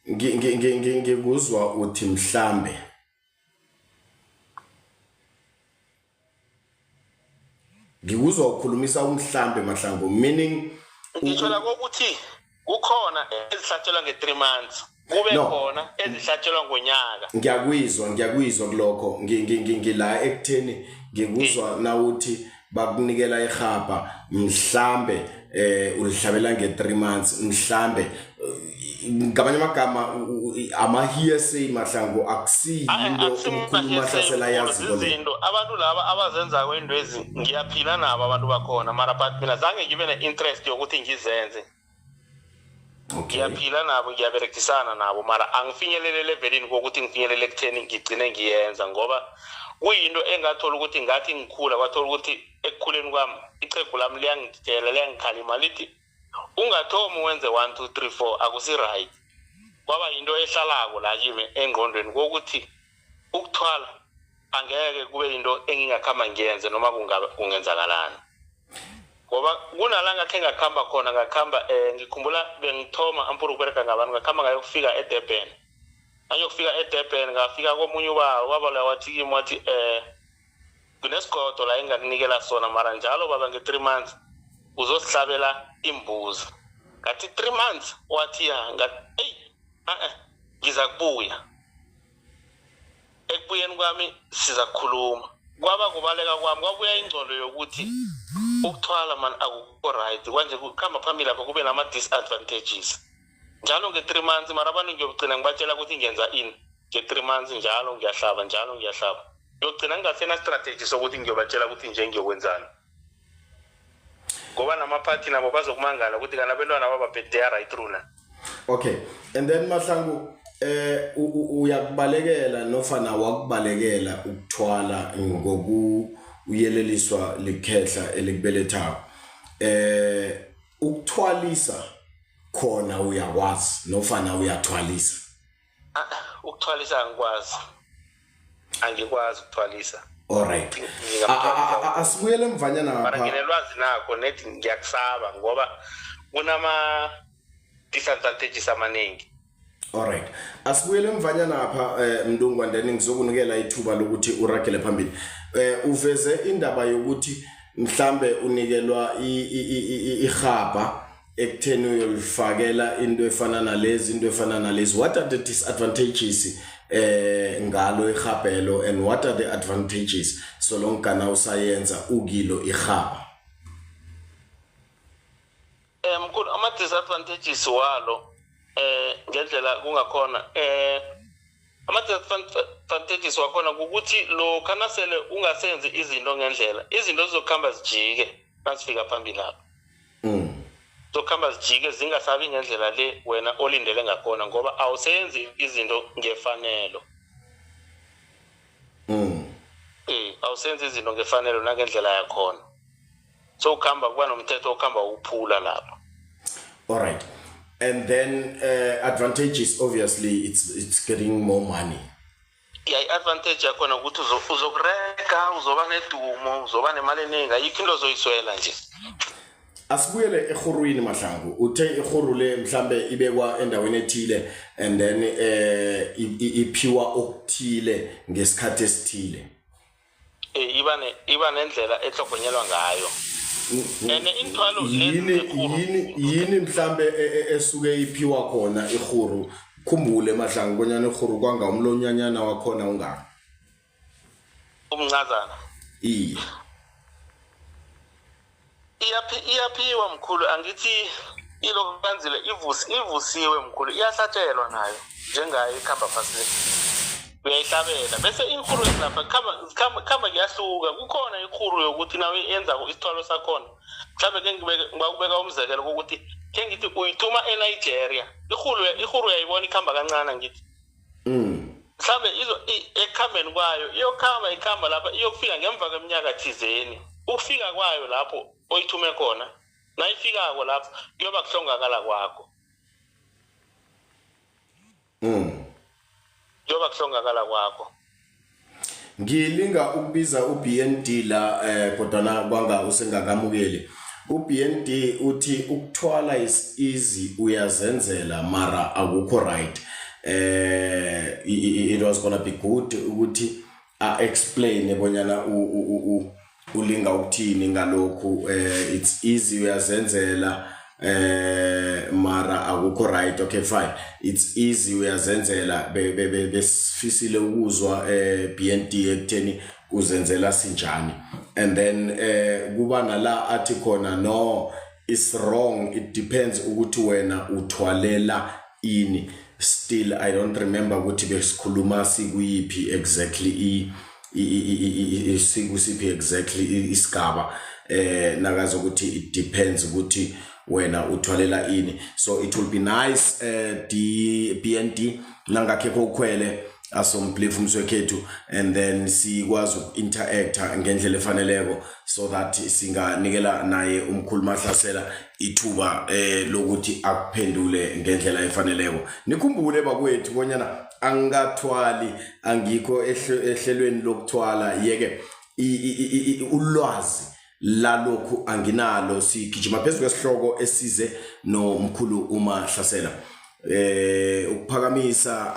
ngikuzwa uthi mhlambe ngikuzwa ukhulumisa umhlambe Mahlangu, meaning ngitsho la ukuthi kukhona ezihlatshelwa nge3 months kube khona ezihlatshelwa ngonyaka. Ngiyakuyizwa kulokho ngila ekutheni ngikuzwa nawuthi bakunikela ihaba mhlambe ulihlabela nge3 months mhlambe ngabanye amagama ama hearsay Mahlangu akusiyinto umkhuluma hlasela yazi izinto abantu laba abazenza kwendwezi ngiyaphila nabo abantu bakhona mara but mina zange ngibe ne-interest yokuthi ngizenze. Ngiyaphila nabo ngiyaberekisana nabo mara angifinyelele levelini kokuthi ngifinyelele ekutheni ngigcine ngiyenza ngoba kuyinto engathola ukuthi ngathi ngikhula kwathola ukuthi ekukhuleni kwami icebo lami liyangitshela liyangikhalima lithi ungathomi wenze 1 2 3 4 akusi right. Kwaba into ehlalako la kimi engqondweni kokuthi ukuthwala angeke kube into engingakhamba ngiyenze noma kungenzakalana. Ngoba kunalanga khe ngakhamba khona ngakhamba ngikhumbula bengithoma ampuru kubereka ngabantu ngakhamba ngayokufika eDurban. Ayokufika eDurban ngafika komunye ubaba wabala wathi kimi wathi kunesigodo la engakunikela sona mara njalo baba nge3 months uzosihlabela imbuzi. Ngathi 3 months wathi ya ngathi ngiza kubuya. Ekubuyeni kwami siza kukhuluma. Kwaba kubaleka kwami kwabuya ingcondo yokuthi ukuthwala man akukho right kwanje kukhamba phambili lapho kube nama disadvantages. Njalo nge3 months mara abantu ngiyogcina ngibatshela ukuthi ngenza ini nge3 months njalo ngiyahlaba ngiyogcina ngingasena strategy sokuthi ngiyobatshela ukuthi nje ngiyokwenzana. Ngoba namaphathi nabo bazokumangala ukuthi kana abantwana bababhede right through na. Okay, and then Mahlangu uyakubalekela nofana wakubalekela ukuthwala ngokuyeleliswa likhehla elikubelethako. Ukuthwalisa khona uyakwazi nofana uyathwalisa? Ukuthwalisa angikwazi ukuthwalisa. Alright. Asibuyele mvanyana lapha. Mara nginelwazi nakho nethi ngiyakusaba ngoba kunama disadvantages amaningi. Alright. Asibuyele mvanyana lapha Mndungwa ndeni ngizokunikela ithuba lokuthi uragele phambili. Uveze indaba yokuthi mhlambe unikelwa ihaba ekutheni uyolifakela into efana nalezi. What are the disadvantages ngalo ihabelo and what are the advantages so long kana usayenza ugilo ihaba? Mkhulu ama disadvantages walo ngendlela kungakhona ama disadvantages wakhona ukuthi lo kana sele ungasenzi izinto ngendlela izinto zizokhamba zijike nasifika phambili lapho. Zokhamba zijike zingasabi ngendlela le wena olindele ngakhona ngoba awusenzi izinto ngefanelo. Awusenzi izinto ngefanelo nangendlela yakhona. So ukhamba kuba nomthetho okhamba ukuphula lapho. All right. And then advantages obviously it's getting more money. Yeah, advantage yakhona ukuthi uzokureka uzoba nedumo uzoba nemali eningi ayikho into ozoyiswela nje. Asibuyele ekhorwini Mahlangu uthe ikhorule mhlambe ibekwa endaweni ethile and then iphiwa okuthile ngesikhathi esithile. Iba nendlela ehlogonyelwa ngayo. Ene inthwalo yini mhlambe esuke iphiwa khona ikhuru khumbule Mahlangu bonyana ikhuru kwanga umlonyanyana wakhona ungaka umncazana iyaphiwa mkhulu angithi ilokubanzile ivusiwe mkhulu iyahlatshelwa nayo njengayo ikhamba phasi uyayihlabela bese ikhuru lapha khamba kuyahluka kukhona ikhuru yokuthi nawe yenza isithwalo sakhona mhlambe ke ngibeka umzekelo ukuthi ke ngithi uyithuma eNigeria ikhuru uyayibona ikhamba kancane ngithi mhlambe ekhambeni kwayo ikhamba lapha iyokufika ngemva kweminyaka thizeni ukufika kwayo lapho oyithume khona nayifikako lapho kuyoba kuhlongakala kwakho kuyoba kuhlongakala kwakho. Ngilinga ukubiza uBND la kodwa kwanga usengakamukeli uBND uthi ukuthwala is easy uyazenzela mara akukho right. It was gonna be good ukuthi explain ebonyana ulinga ukuthini ngalokhu it's easy uyazenzela mara akukho right. Okay, fine, it's easy uyazenzela besifisile ukuzwa BND ekutheni uzenzela sinjani, and then kuba nala athi khona no, it's wrong, it depends ukuthi wena uthwalela ini. Still I don't remember ukuthi besikhuluma sikuyiphi exactly sikusiphi exactly isigaba nakazo ukuthi it depends ukuthi wena uthwalela ini. So it will be nice BND nangakhe ukhwele asomplifu mswekhethu, and then sikwazi uku-interacta ngendlela efaneleko so that singanikela naye umkhulu Mahlasela ithuba lokuthi akuphendule ngendlela efaneleko. Nikhumbule bakwethu bonyana angathwali angikho ehlelweni lokuthwala, yeke ulwazi lalokhu anginalo. Sigijima phezulu kwesihloko esize nomkhulu uMahlasela. Ukuphakamisa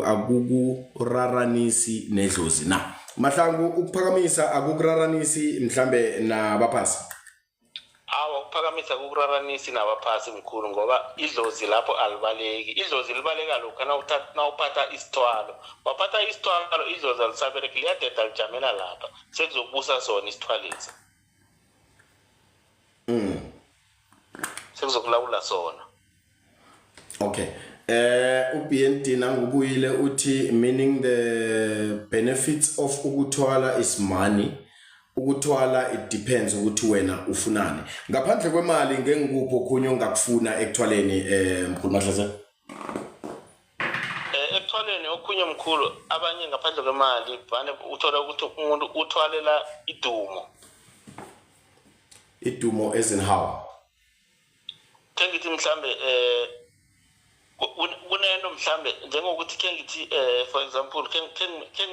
akukuraranisi nedlozi na Mahlangu, ukuphakamisa akukuraranisi mhlambe nabaphasi. Ukuphakamisa akukuraranisi nabaphasi mkhulu, ngoba idlozi lapho alibaleki. Idlozi libaleka lokho na uphatha isithwalo, waphatha isithwalo idlozi alisabereki, liyadeda lijamela lapha, sekuzokubusa sona isithwalesi, sekuzokulawula sona. Okay. UBND nangubuyile uthi meaning the benefits of ukuthwala is money. Ukuthwala it depends ukuthi wena ufunani. Ngaphandle kwemali ngengikuphi okhunye ongakufuna ekuthwaleni mkhulu Mahlasela? Ekuthwaleni okhunye mkhulu, abanye ngaphandle kwemali vane uthola ukuthi umuntu uthwalela idumo. Idumo as in how? Kengithi mhlambe kunento mhlambe njengokuthi kengithi for example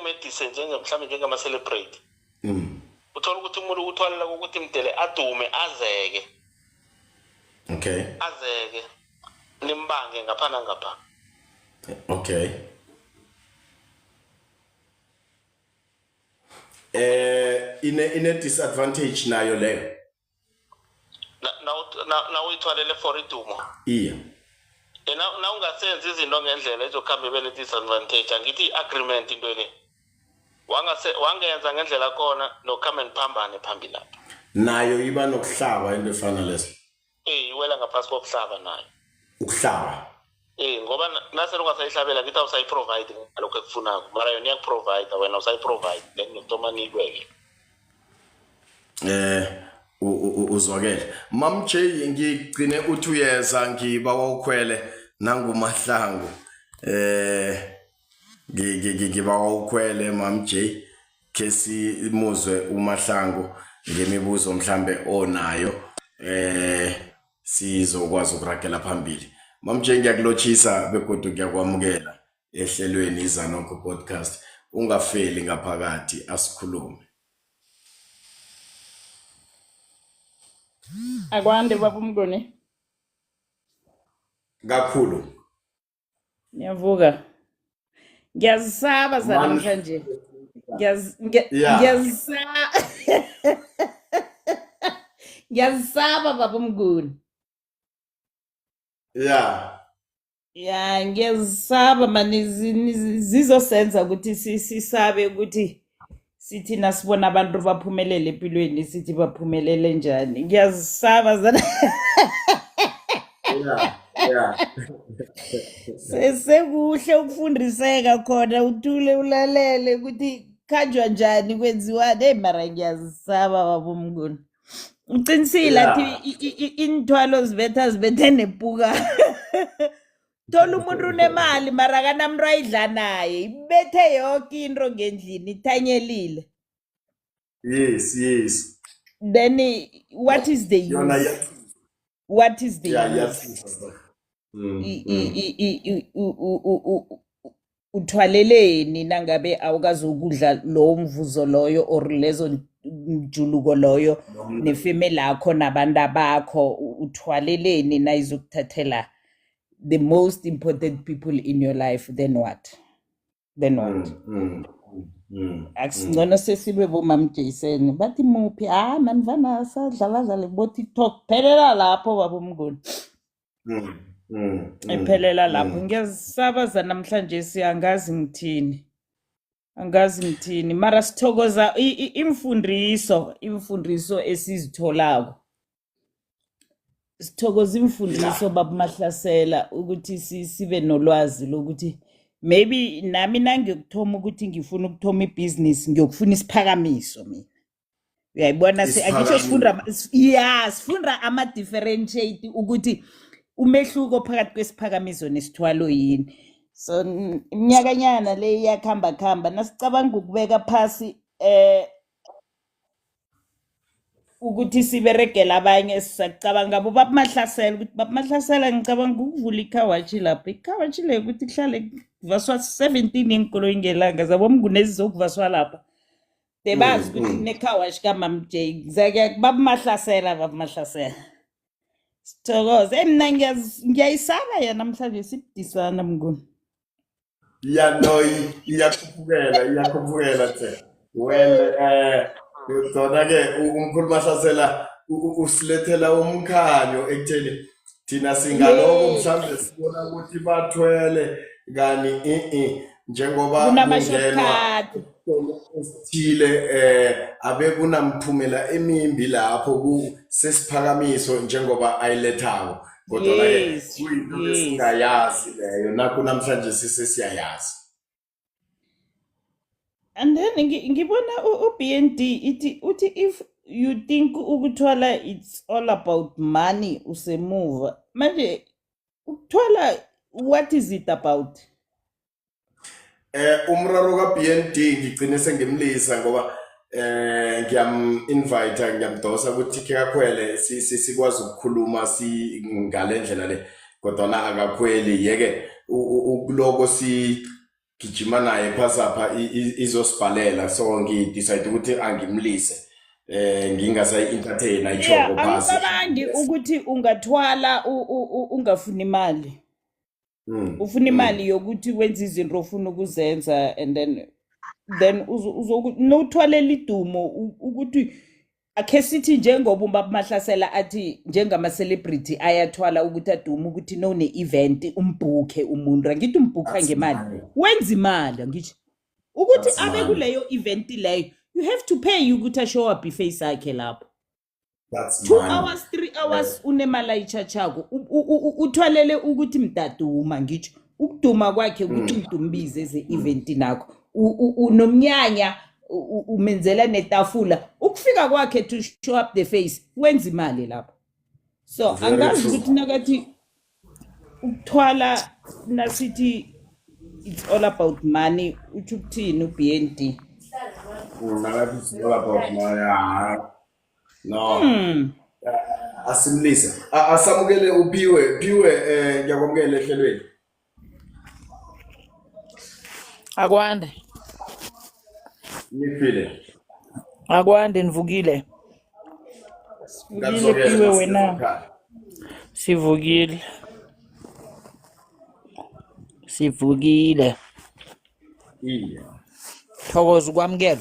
medicine mhlambe njengama celebrate. Uthola ukuthi umuntu uthwalela ukuthi mdele adume azeke. Okay. Azeke nimbange ngapha nangapha. Okay. In a disadvantage nayo leyo. Na uyithwalele for idumo. Yeah. Na ungasenza izinto ngendlela ezokhamba bele disadvantage, angithi agreement into le. Wangenza ngendlela khona nokhamba niphambane phambili lapha. Nayo iba nokuhlaba into efana leso. Iwela ngaphasi kokuhlaba nayo. Ukuhlaba. Ngoba nase ungasayihlabela ngithi awusayiprovide ngalokho ekufunako, mara yona iyakuprovide wena usayiprovide then ngitoma nikweke. Uzwakele Mam J, ngigcine uthi uyeza ngibawa ukhwele nanguMahlangu. Ngibawa ukhwele Mam J ke simuzwe uMahlangu ngemibuzo mhlambe onayo sizokwazi ukuragela phambili. Mam J, ngiyakulochisa begodwa ngiyakwamukela ehlelweni iZanoko podcast. Ungafeli ngaphakathi asikhulume. Akwande baba Mnguni. Kakhulu. Ngiyavuka. Ngiyazisaba namhlanje. Ngiyazisaba baba Mnguni. Yeah. Ya ngiyazisaba mani zizosenza ukuthi sisabe ukuthi sithi nasibona abantu baphumelele empilweni sithi baphumelele njani. Ngiyazisaba zana. Yeah. Sekuhle ukufundiseka khona uthule ulalele ukuthi kanjwa njani kwenziwa mara ngiyazisaba baba Mnguni. Uqinisile athi inthwalo zibethe nepuka. Thola umuntu unemali mara kanamntu ayidla naye ibethe yonke into ngendlini ithanyelile. Yes. Then what is the use? What is the use? Uthwaleleni nangabe awukazokudla lo mvuzo loyo or lezo mjuluko loyo nefamily lakho nabantu bakho, uthwaleleni na izokuthathela the most important people in your life, then what? akusingcono sesibe bomam Jason bathi muphi man vana sadlala bo TikTok phelela lapho babomnguni ephelela lapho ngiyazisaba namhlanje siyangazi ngithini mara sithokoza imfundiso esizitholako sithokoza imfundiso babamahlasela ukuthi sibe nolwazi lokuthi maybe nami nangikuthoma ukuthi ngifuna ukuthoma ibhizinisi ngiyokufuna isiphakamiso mina uyayibona angisho sifunda ama-differentiate ukuthi umehluko phakathi kwesiphakamiso nesithwalo yini so iminyakanyana le iyakhamba nasicabanga ukubeka phasi ukuthi siberegela abanye sisacabanga bo babamahlasela ukuthi babamahlasela ngicabanga ukuvula ikhawashi lapho ikhawashi le ukuthi kuhlale kuvaswa 17 inkoloyi ngelanga zabomnguni zizokuvaswa lapha debazi ukuthi nekhawashi kamam J babamahlasela sithokoze mina ngiyayisaba yena namhlanje sibudisana mnguni iyakhuphukela the well kodwa-ke umkhulu Mahlasela usilethela umkhanyo ekutheni thina singaloko mhlawumbe sibona ukuthi bathwele kani njengoba kungenwa esithile abe kunamphumela emimbi lapho sesiphakamiso njengoba ayilethako kodwa-ke kuyinto esingayazi leyo nakho namhlanje sesiyayazi. And then ngibona uBND uthi if you think ukuthwala it's all about money usemuva manje ukuthwala what is it about? Umraro kaBND ngigcine sengimlisa ngoba ngiyam-invite ngiyamdosa ukuthi kakhwele sikwazi ukukhuluma ngalendlela le kodwa akakhweli yeke ukuloko gijima naye phasapha izosibhalela so ngidecide ukuthi angimlise ngingasayi-entertain ayishoko phasi angicabangi ukuthi ungathwala ungafuni imali ufuna imali yokuthi wenze izinto ofuna ukuzenza and then uzokuthwalela idumo ukuthi akhe sithi njengoba uMahlasela athi njengama-celebrity ayathwala ukuthi adume ukuthi none-event umbhukhe umuntu angithi umbhukha ngemali wenza imali angithi ukuthi abe kuleyo event leyo you have to pay ukuthi ashow up iface yakhe lapho 2 hours 3 hours unemali ayitshachako uthwalele ukuthi mdaduma ngitsho ukuduma kwakhe ukuthi umdumbize eze-event nakho unomnyanya umenzela netafula ukufika kwakhe to show up the face wenza imali lapho so angazi ukuthi nakathi ukuthwala nasithi it's all about money uthi ukuthini uBND nakathi it's all about money no asimlise asamukele uphiwe ngiyakwamukela ehlelweni Akwande. Niphile. Akwande nivukile. Sivukile wena. Sivukile. Iya. Thokoza ukwamukela.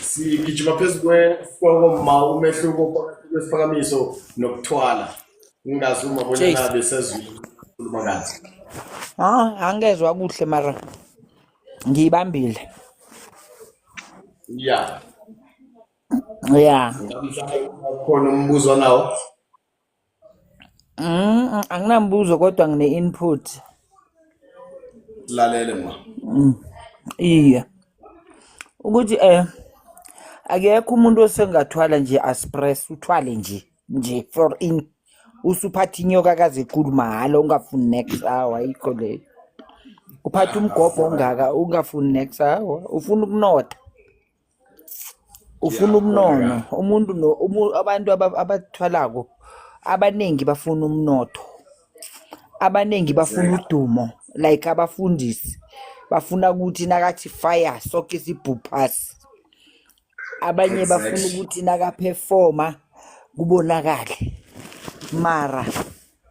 Sigijima phezulu kwama umehluko phakathi kwesiphakamiso nokuthwala. Ngingazuma bona nabe sezwini khuluma kahle. Angezwe kuhle mara ngiyibambile. Yeah. Khona umbuzo nawo? Anginambuzo kodwa ngine input. Lalele ma. Iya. Ukuthi akekho umuntu osengathwala nje aspress uthwale nje for in usuphatha inyoka kaze khulu mahala ungafuni next hour ayikho leyo. Uphatha umgobho ongaka ungafuni next hour ufuna ukunotha. Ufuna umnono umuntu abantu abathwalako abanengi bafuna umnotho. Abanengi bafuna udumo like abafundisi bafuna ukuthi nakathi fire sonke sibhuphasi. Abanye bafuna ukuthi nakaperforma kubonakala. Mara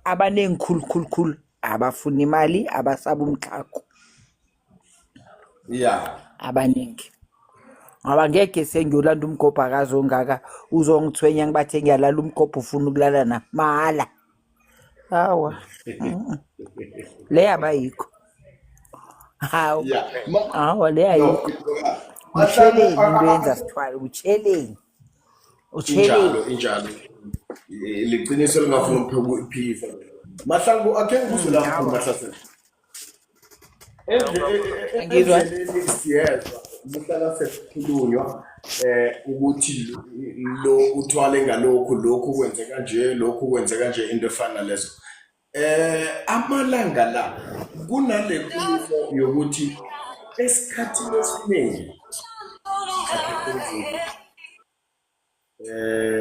abanengi khulu abafuna imali abasaba umxhako. Yeah. abaningi ngoba ngeke sengiyolanda umgobho akazi ongaka uzongithwenya ngibathe ngiyalala umgobho ufuna ukulala na mahala hawa le abayikho hawu Yeah. hawa le No. ayikho utsheleni into yenza sithwale utsheleni Injalo. Liqiniso lingafuna ukuphikisa. Mahlangu akhe ngibuze lapho Mahlasela. Ngizwa. Endleleni siyezwa muhlala sesikhulunywa ukuthi lo uthwale lokhu kwenze kanje lokhu kwenze kanje into efana lezo. Amalanga la kunale nkulumo yokuthi esikhathini esiningi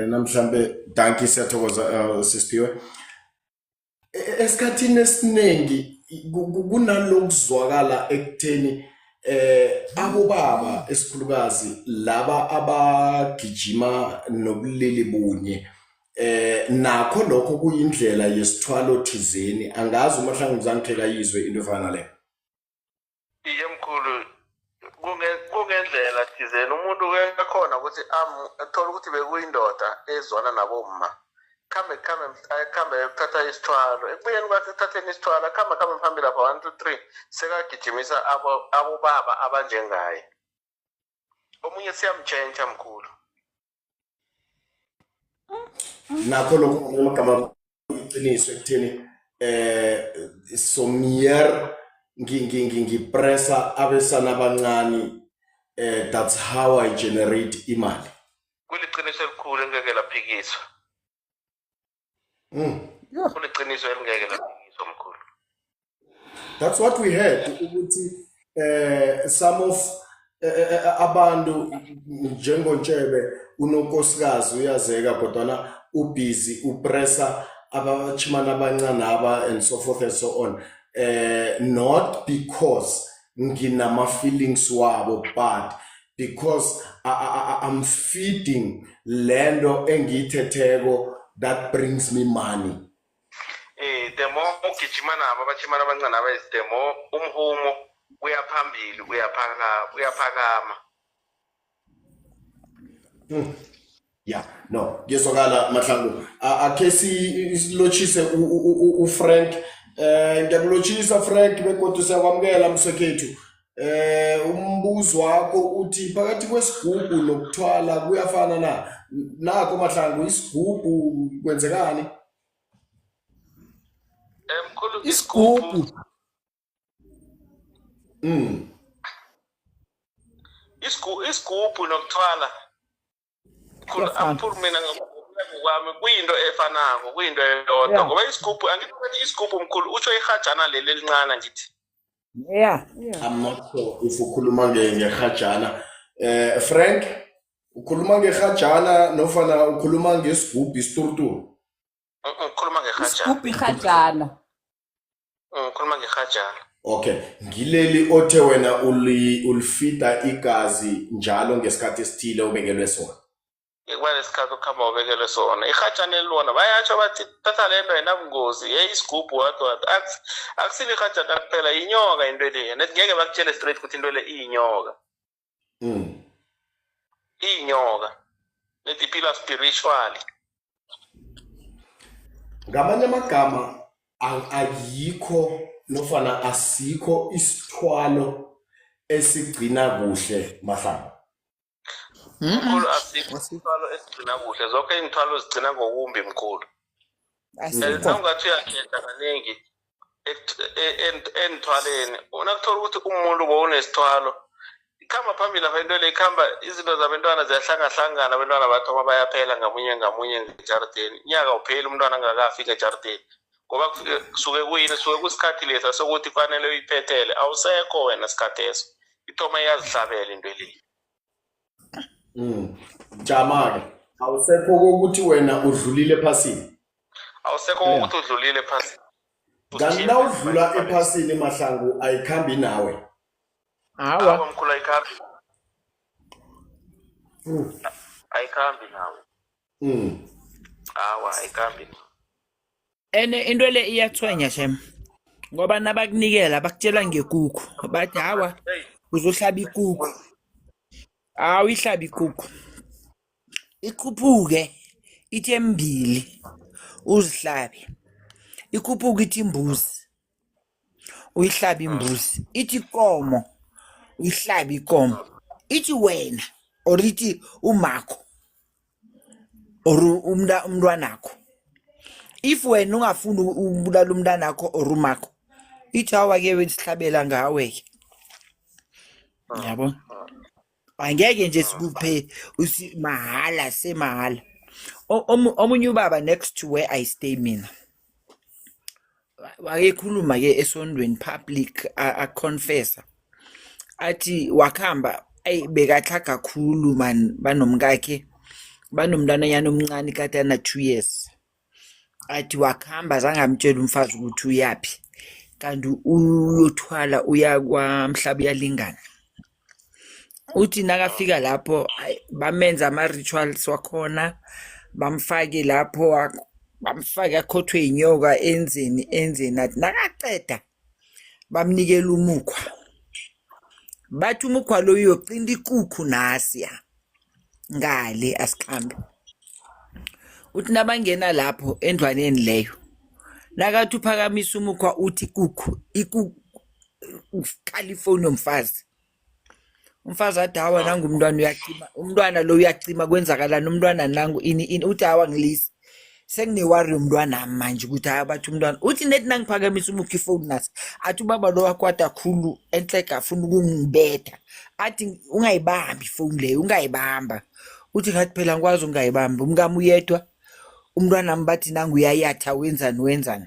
namhlambe danki siyathokoza sisiwe esikhathini esiningi kunalokuzwakala ekutheni abobaba esikhulukazi laba abagijima nobulili bunye nakho lokho kuyindlela yesithwalo thizeni angazi uMahlangu uzangitheka yizwe into efana le iye mkhulu kungendlela thizeni umuntu uyakhona ukuthi athola ukuthi bekuyindoda ezwana nabomma khambe ukuthatha isithwalo ekubuyeni kwathi ekuthatheni isithwalo khambe phambili lapha 1 2 3 sekagijimisa abobaba abanjengaye omunye siyamtshentsha mkhulu nakho lokho amagama iqiniso ekutheni somier ngipressa abesana abancane that's how I generate imali kuliqiniso elikhulu engeke laphikiswa kuliqiniso elingeke laphikiswa mkhulu that's what we heard ukuthi some of abantu njengontshebe unonkosikazi uyazeka kodwa ubusy upressa abachimana abancane aba and so forth and so on not because nginama feelings wabo but because I'm feeding lendo engiyithetheko that brings me money the more ugijima nabo abachimana abancane aba is the more umhumo uyaphambili uyaphakama yeah no ngiyezwakala Mahlangu akhe silochise uFrank ngiyakulochisa Frank bekodwa siyakwamukela mswekhethu umbuzo wakho uthi phakathi kwesigubhu nokuthwala kuyafana na nakho Mahlangu isigubhu kwenzekani mkhulu isigubhu isigubhu nokuthwala mkhulu mina ngokwami kuyinto efanako kuyinto eyodwa ngoba isigubhu angithi isigubhu mkhulu utsho ihajana leli elincane ngithi yeah I'm not sure if ukhuluma ngehajana Frank ukhuluma ngehajana nofana ukhuluma ngesigubhu isituruturu ukhuluma ngehajana isigubhu ihajana ukhuluma ngehajana okay ngileli othe wena ulifida igazi njalo ngesikhathi esithile ubekelwe sona lesikhathi ukuhamba ubekelwe sona ihajana elona bayatsho bathi thatha lento ayinabungozi isigubhu wathi akusile ihajana kuphela inyoka into le nethi ngeke bakutshele straight ukuthi into le iyinyoka iyinyoka nethi iphila spiritually ngamanye amagama ayikho nofana asikho isithwalo esigcina kuhle Mahlangu mkhulu asikho isithwalo esigcina kuhle zonke izithwalo zigcina ngokumbi mkhulu ungathi uyakhetha kaningi enithwaleni unakuthola ukuthi umuntu bowunesithwalo ikhamba phambili lapha into le ikhamba izinto zabantwana ziyahlangahlangana abantwana bathoma bayaphela ngamunye ngejardeni inyaka upheli umntwana angakafika ejardeni ngoba kusuke kuyini suke kusikhathi lesa sokuthi fanele uyiphethele awusekho wena isikhathi eso ithoma iyazihlabela into le Jama-ke awusekho ukuthi wena udlulile ephasini awusekho ukuthi udlulile ephasini kanti na udlula ephasini Mahlangu ayikhambi nawe hawa mkhulu ayikhambi nawe hawa ayikhambi nawe ene into le iyathwenya shem ngoba nabakunikela bakutshela ngekuku bathi hawa uzohlaba ikukhu uyihlabe ikukhu ikhuphuke ithi embili uzihlabe ikhuphuke ithi imbuzi uyihlabe imbuzi ithi ikomo uyihlabe ikomo ithi wena or ithi umakho or umntwanakho if wena ungafuni ukubulala umntanakho or umakho ithi awake wesihlabela ngawe yabo angeke nje sikuphe mahala semahala omunye ubaba next to where I stay mina wayekhuluma ke esondweni public a confessor athi wakhamba bekatha kakhulu man banomkakhe banomntwana yana omncane katana 2 years athi wakhamba zangamtshela umfazi ukuthi uyapi kanti uyothwala uya kwaMhlaba yalingana uthi nakafika lapho bamenza ama rituals wakhona bamfake lapho bamfake akhothwe inyoka enzeni athi nakaqeda bamnikela umukhwa bathi umukhwa lo uyoqinda ikukhu nasiya ngale asikhambe uthi nabangena lapho endwaneni leyo nakathi uphakamisa umukhwa uthi ikukhu California umfazi athi hawa nanga umntwana uyacima umntwana lo uyacima kwenzakalana umntwana nangu ini uthi hawa ngilisi sengine-worry umntwana manje ukuthi bathi umntwana uthi nethi nangiphakamisa umukha ifoni nasi athi ubaba lo wakwata khulu enhleka afuna ukungibetha athi ungayibambi ifoni leyo ungayibamba uthi ngathi phela ngikwazi ungayibamba umkami uyedwa umntwana mbathi nangu uyayatha wenzani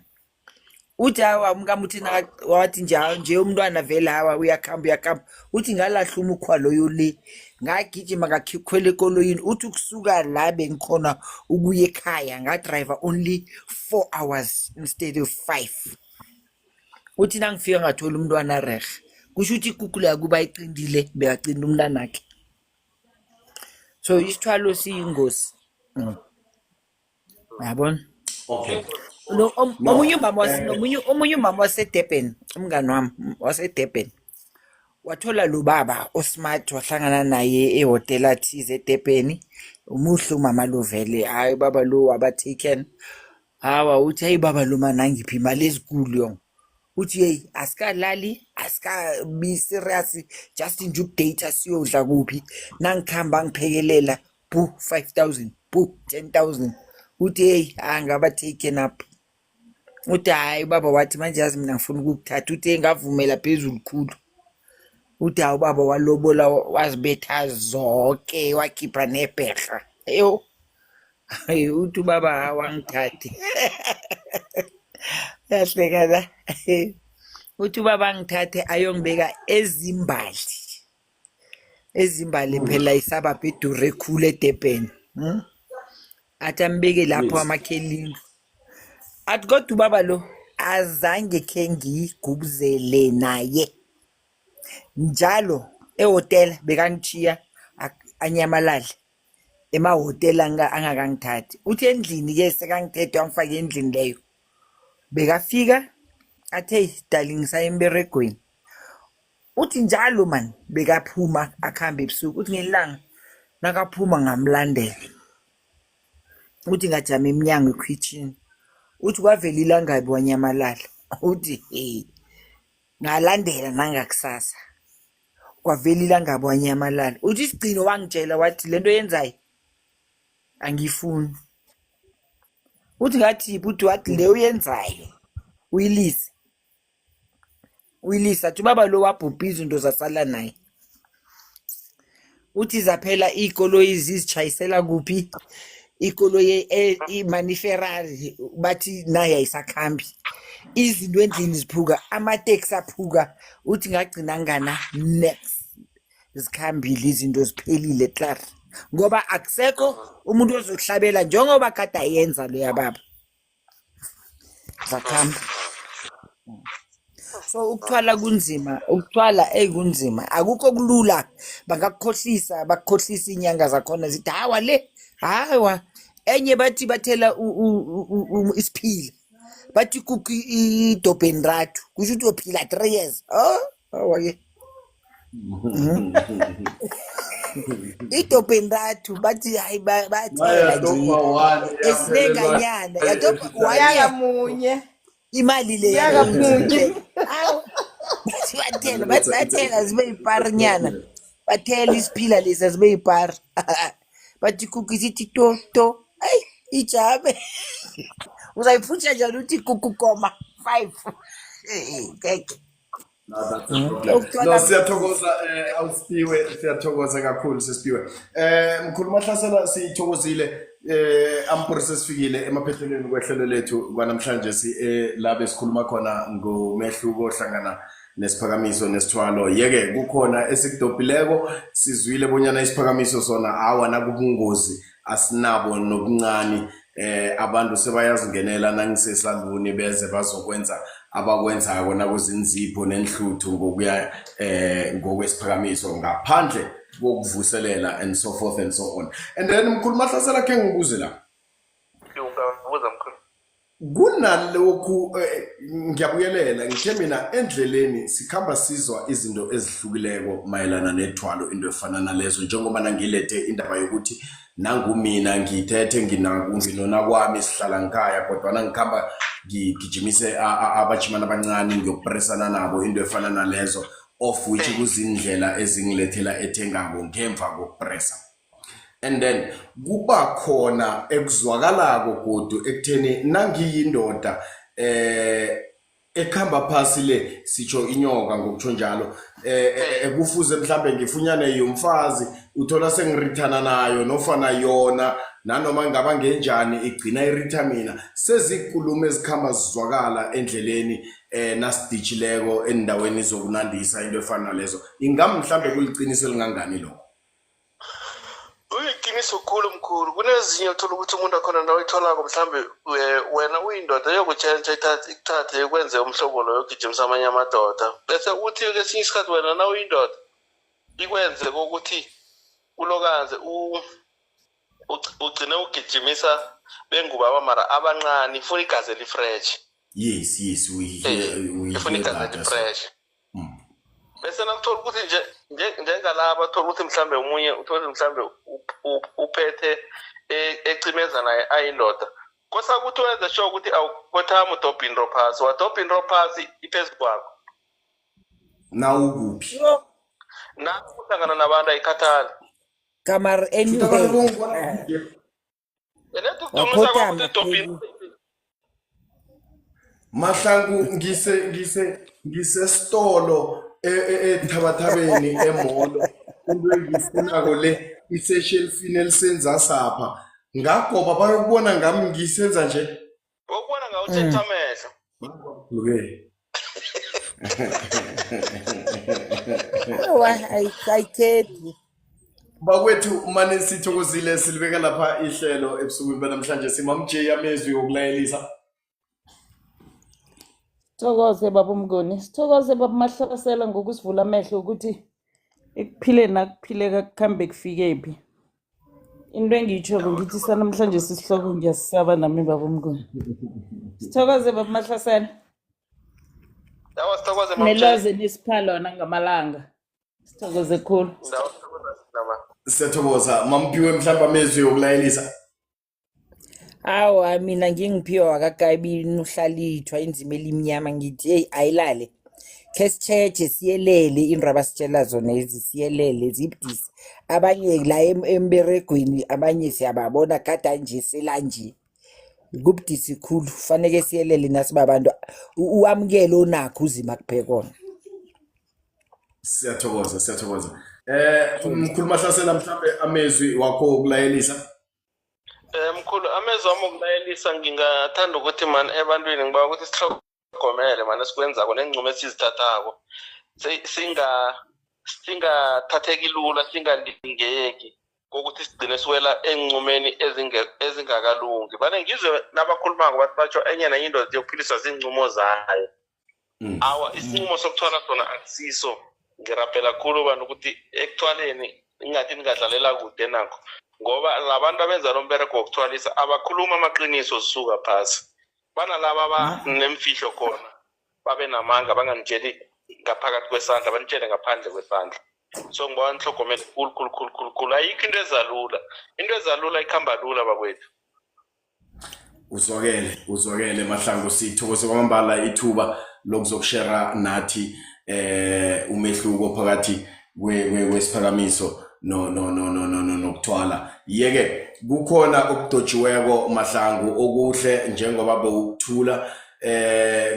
uthi hawa umkami uthi wathi nje umntwana vele hawa uyakhamba uthi ngalahla umukhwa loyo le ngagijima ngakhwela ekoloyini uthi kusuka la bengikhona ukuya ekhaya ngadrive only 4 hours instead of 5 uthi nangifika ngathola umntwana reg kusho ukuthi ikukhu la kuba iqindile bekaqinda umntanakhe so isithwalo siyingozi yabona Okay. omunye umama waseDurban umngani wami waseDurban wathola lo baba osmart wahlangana naye ehotel athize eDurban umuhle umama lo vele hayi baba lo waba-taken hawa uthi hayi baba lo mana ngiphi imali ezikulu yonke uthi hey asikalali asikabi serious just nje ukudate siyodla kuphi nangikhamba ngiphekelela 5000 10,000 uthi hey angaba taken up uthi hayi baba wathi manje yazi mina ngifuna ukukuthatha uthi ngavumela phezulu khulu uthi hawu baba walobola wazibetha zonke wakhipha nebherha eyo uthi baba wangithathe yahlekana uthi baba ngithathe ayongibeka ezimbali phela isabapha edure khulu eDurban athi ambeke lapho amakhelini athi kodwa ubaba lo azange khe ngigubuzele naye njalo ehotel bekangichiya anyamalale emahotel angakangithathi uthi endlini ke sekangithethe wangifaka endlini leyo bekafika athi hey darling sayemberegweni uthi njalo man bekaphuma akhamba ebusuku uthi ngelanga nakaphuma ngamlandela uthi ngajama eminyango ekitchen uthi kwavela ilangabi wanyamalala uthi hey ngalandela nangakusasa kwavela ilangabi wanyamalala uthi isigcino wangitshela wathi lento yenzayo angifuni uthi ngathi uthi wathi le uyenzayo uyilise athi baba lo wabhubha izinto zasala naye uthi zaphela ikolo izichayisela kuphi ikolo imaniferari bathi naye ayisakhambi izinto endlini ziphuka amateksi aphuka uthi ngagcina ngana next zikhambile izinto ziphelile clar ngoba akusekho umuntu ozokuhlabela njengoba kade ayenza lo yababa zakhamba so ukuthwala kunzima kunzima akukho kulula bangakukhohlisa bakukhohlisa inyanga zakhona zithi hawa le hawa enye bathi bathela isiphila bathi kukho idobhenrathu kusho ukuthi uyophila 3 years awake Idobhe ntathu bathi hayi bathela Maya nje dopa 1 yaphelelwa esinenganyana yadobha 1 Nyaka year munye. imali le Nyaka munye. awu bathi bathela bathi bathela zibe yiparinyana bathela isiphila lesi zibe yipari bathi kukisi ithi to hayi ijabe uzayiphutsha njani uthi kukukoma 5 ngeke No, siyathokoza awusipiwe, siyathokoza kakhulu sesipiwe. Mkhulu Mahlasela sithokozile ampuri sesifikile emaphethelweni kwehlelo lethu kwanamhlanje la besikhuluma khona ngomehluko ohlangana nesiphakamiso nesithwalo. Yeke kukhona esikudobhileko sizwile bonyana isiphakamiso sona awana kubungozi asinabo nobuncane. Abantu sebayazingenela nangisesaluni beze bazokwenza abakwenzako nakuzinzipho nenhluthu ngokuya ngokwesiphakamiso ngaphandle kokuvuselela and so forth and so on. And then Mkhulu Mahlasela ke ngibuze la. Ungabuza mkhulu. Kunalokhu ngiyabuyelela ngithe mina endleleni sikhamba sizwa izinto ezihlukileko mayelana nethwalo into efana nalezo njengoba nangilethe indaba yokuthi nangumina ngithethe nginona kwami sihlala ngikhaya kodwa nangikhamba ngigijimise abachimana abancane ngiyopresana nabo into efana nalezo of which kuzindlela ezingilethela ethengako ngemva kokupressa. And then kuba khona ekuzwakalako godu ekutheni nangiyindoda ekhamba phasi le sitsho inyoka ngokutsho njalo kufuze mhlambe ngifunyane yomfazi uthola sengirithana nayo nofana yona nanoma ngaba ngenjani igcina iritha mina sezikulume ezikhamba zizwakala endleleni nasiditshileko endaweni zokunandisa into efana lezo ingam mhlambe kuliqiniso lingangani lokho. Uyiqiniso khulu mkhulu kunezinye uthola ukuthi umuntu akhona nawe itholako mhlambe wena uyindoda yokutshentsha ikuthathe ukwenze umhlobo loyo ogijimisa amanye amadoda bese uthi kesinye isikhathi wena na uyindoda ikwenze ukuthi ulokaze ugcine ugijimisa bengubaba mara abancane ifuna igazi elifresh. Yes ifuna igazi elifresh bese nakuthola ukuthi njengalaba thola ukuthi mhlambe umunye uthola mhlambe uphethe ecimeza naye ayindoda kosakuthi wenze sure ukuthi awukhothama udobhini rophasi wadobhini rophasi iphezulu kwakho nawukuphi nakuhlangana nabantu ayikhathali kamar anyway Mahlangu ngise stolo ethabathabeni emolo into engifunako le iseshelfini elisenza sapha ngagoba bayokubona ngami ngisenza nje ukubona ngawo uthetha amehlo ayikhethi bakwethu manje sithokozile silibeka lapha ihlelo ebusukwini banamhlanje simamJ amezwi yokulayelisa. Sithokoze baba Mnguni, sithokoze baba Mahlasela ngokusivula amehlo ukuthi ekuphileni nakuphileka kuhambe kufike phi. Into engiyitshoko ngithi sanamhlanje sisihloko ngiyasisaba nami baba Mnguni. Sithokoze baba Mahlasela. Yawa sithokoze mama. Nelwazi nisiphalona ngamalanga. Sithokoze khulu. Siyathokoza mampiwe mhlamba amezwi yokulayelisa. Awa mina ngingiphiwa wakagayibini uhlalithwa inzima elimnyama ngithi hey ayilale kesitsheje siyelele indaba sitshela zona ezisiyelele zibdisi abanye la emberegweni abanye siyababona kade nje selanje kubdisi khulu fanele siyelele nasibabantu uamukele onakho uzima kuphekona. Siyathokoza Mkhulu Mahlasela mhlambe amezwi wakho okulayelisa. Mkhulu amezwi wami okulayelisa ngingathanda ukuthi man ebantwini ngiba ukuthi sihlogomele man esikwenzako nenqumo esizithathako singathatheki lula singalingeki kokuthi sigcine siwela enqumeni ezingakalungi bane ngizwe nabakhulumako bathi batsho enye nenye indoda yokuphiliswa zinqumo zayo awa isinqumo sokuthwala sona akusiso ngirapela khulu bantu ukuthi ekuthwaleni ingathi ningadlalela kude nakho ngoba labantu abenza lo mbereko wokuthwalisa abakhuluma amaqiniso zisuka phasi banalaba nemfihlo khona babe namanga banganitsheli ngaphakathi kwesandla banitshele ngaphandle kwesandla. So ngibona nihlogomele khulu ayikho into ezalula. Into ezalula ikhamba lula bakwethu. uzwakele Mahlangu, sithokoze kwamambala ithuba lokuzokushare nathi umehluko phakathi kwesiphakamiso nokuthwala. Yeke kukhona okudojiweko Mahlangu okuhle njengoba bewukuthula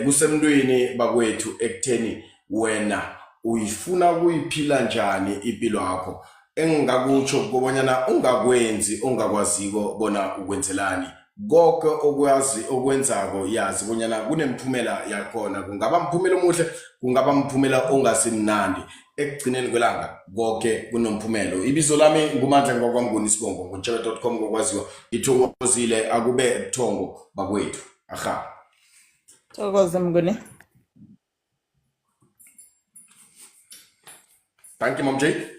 kusemntwini bakwethu ekutheni wena uyifuna kuyiphila njani impilo yakho, engingakutsho kubonyana ungakwenzi ongakwaziko bona ukwenzelani. Konke okwenzako yazi bonyana kunemphumela yakhona, kungaba mphumela omuhle, kungaba mphumela ongasimnandi. Ekugcineni kwelanga konke kunomphumelo. Ibizo lami nguMandla ngokwamnguni Sibongo, ngutshebe.com ngokwaziwa. Ngithokozile akube buthongo bakwethu. Aha. Thokoza Mnguni. Thank you, Mom J.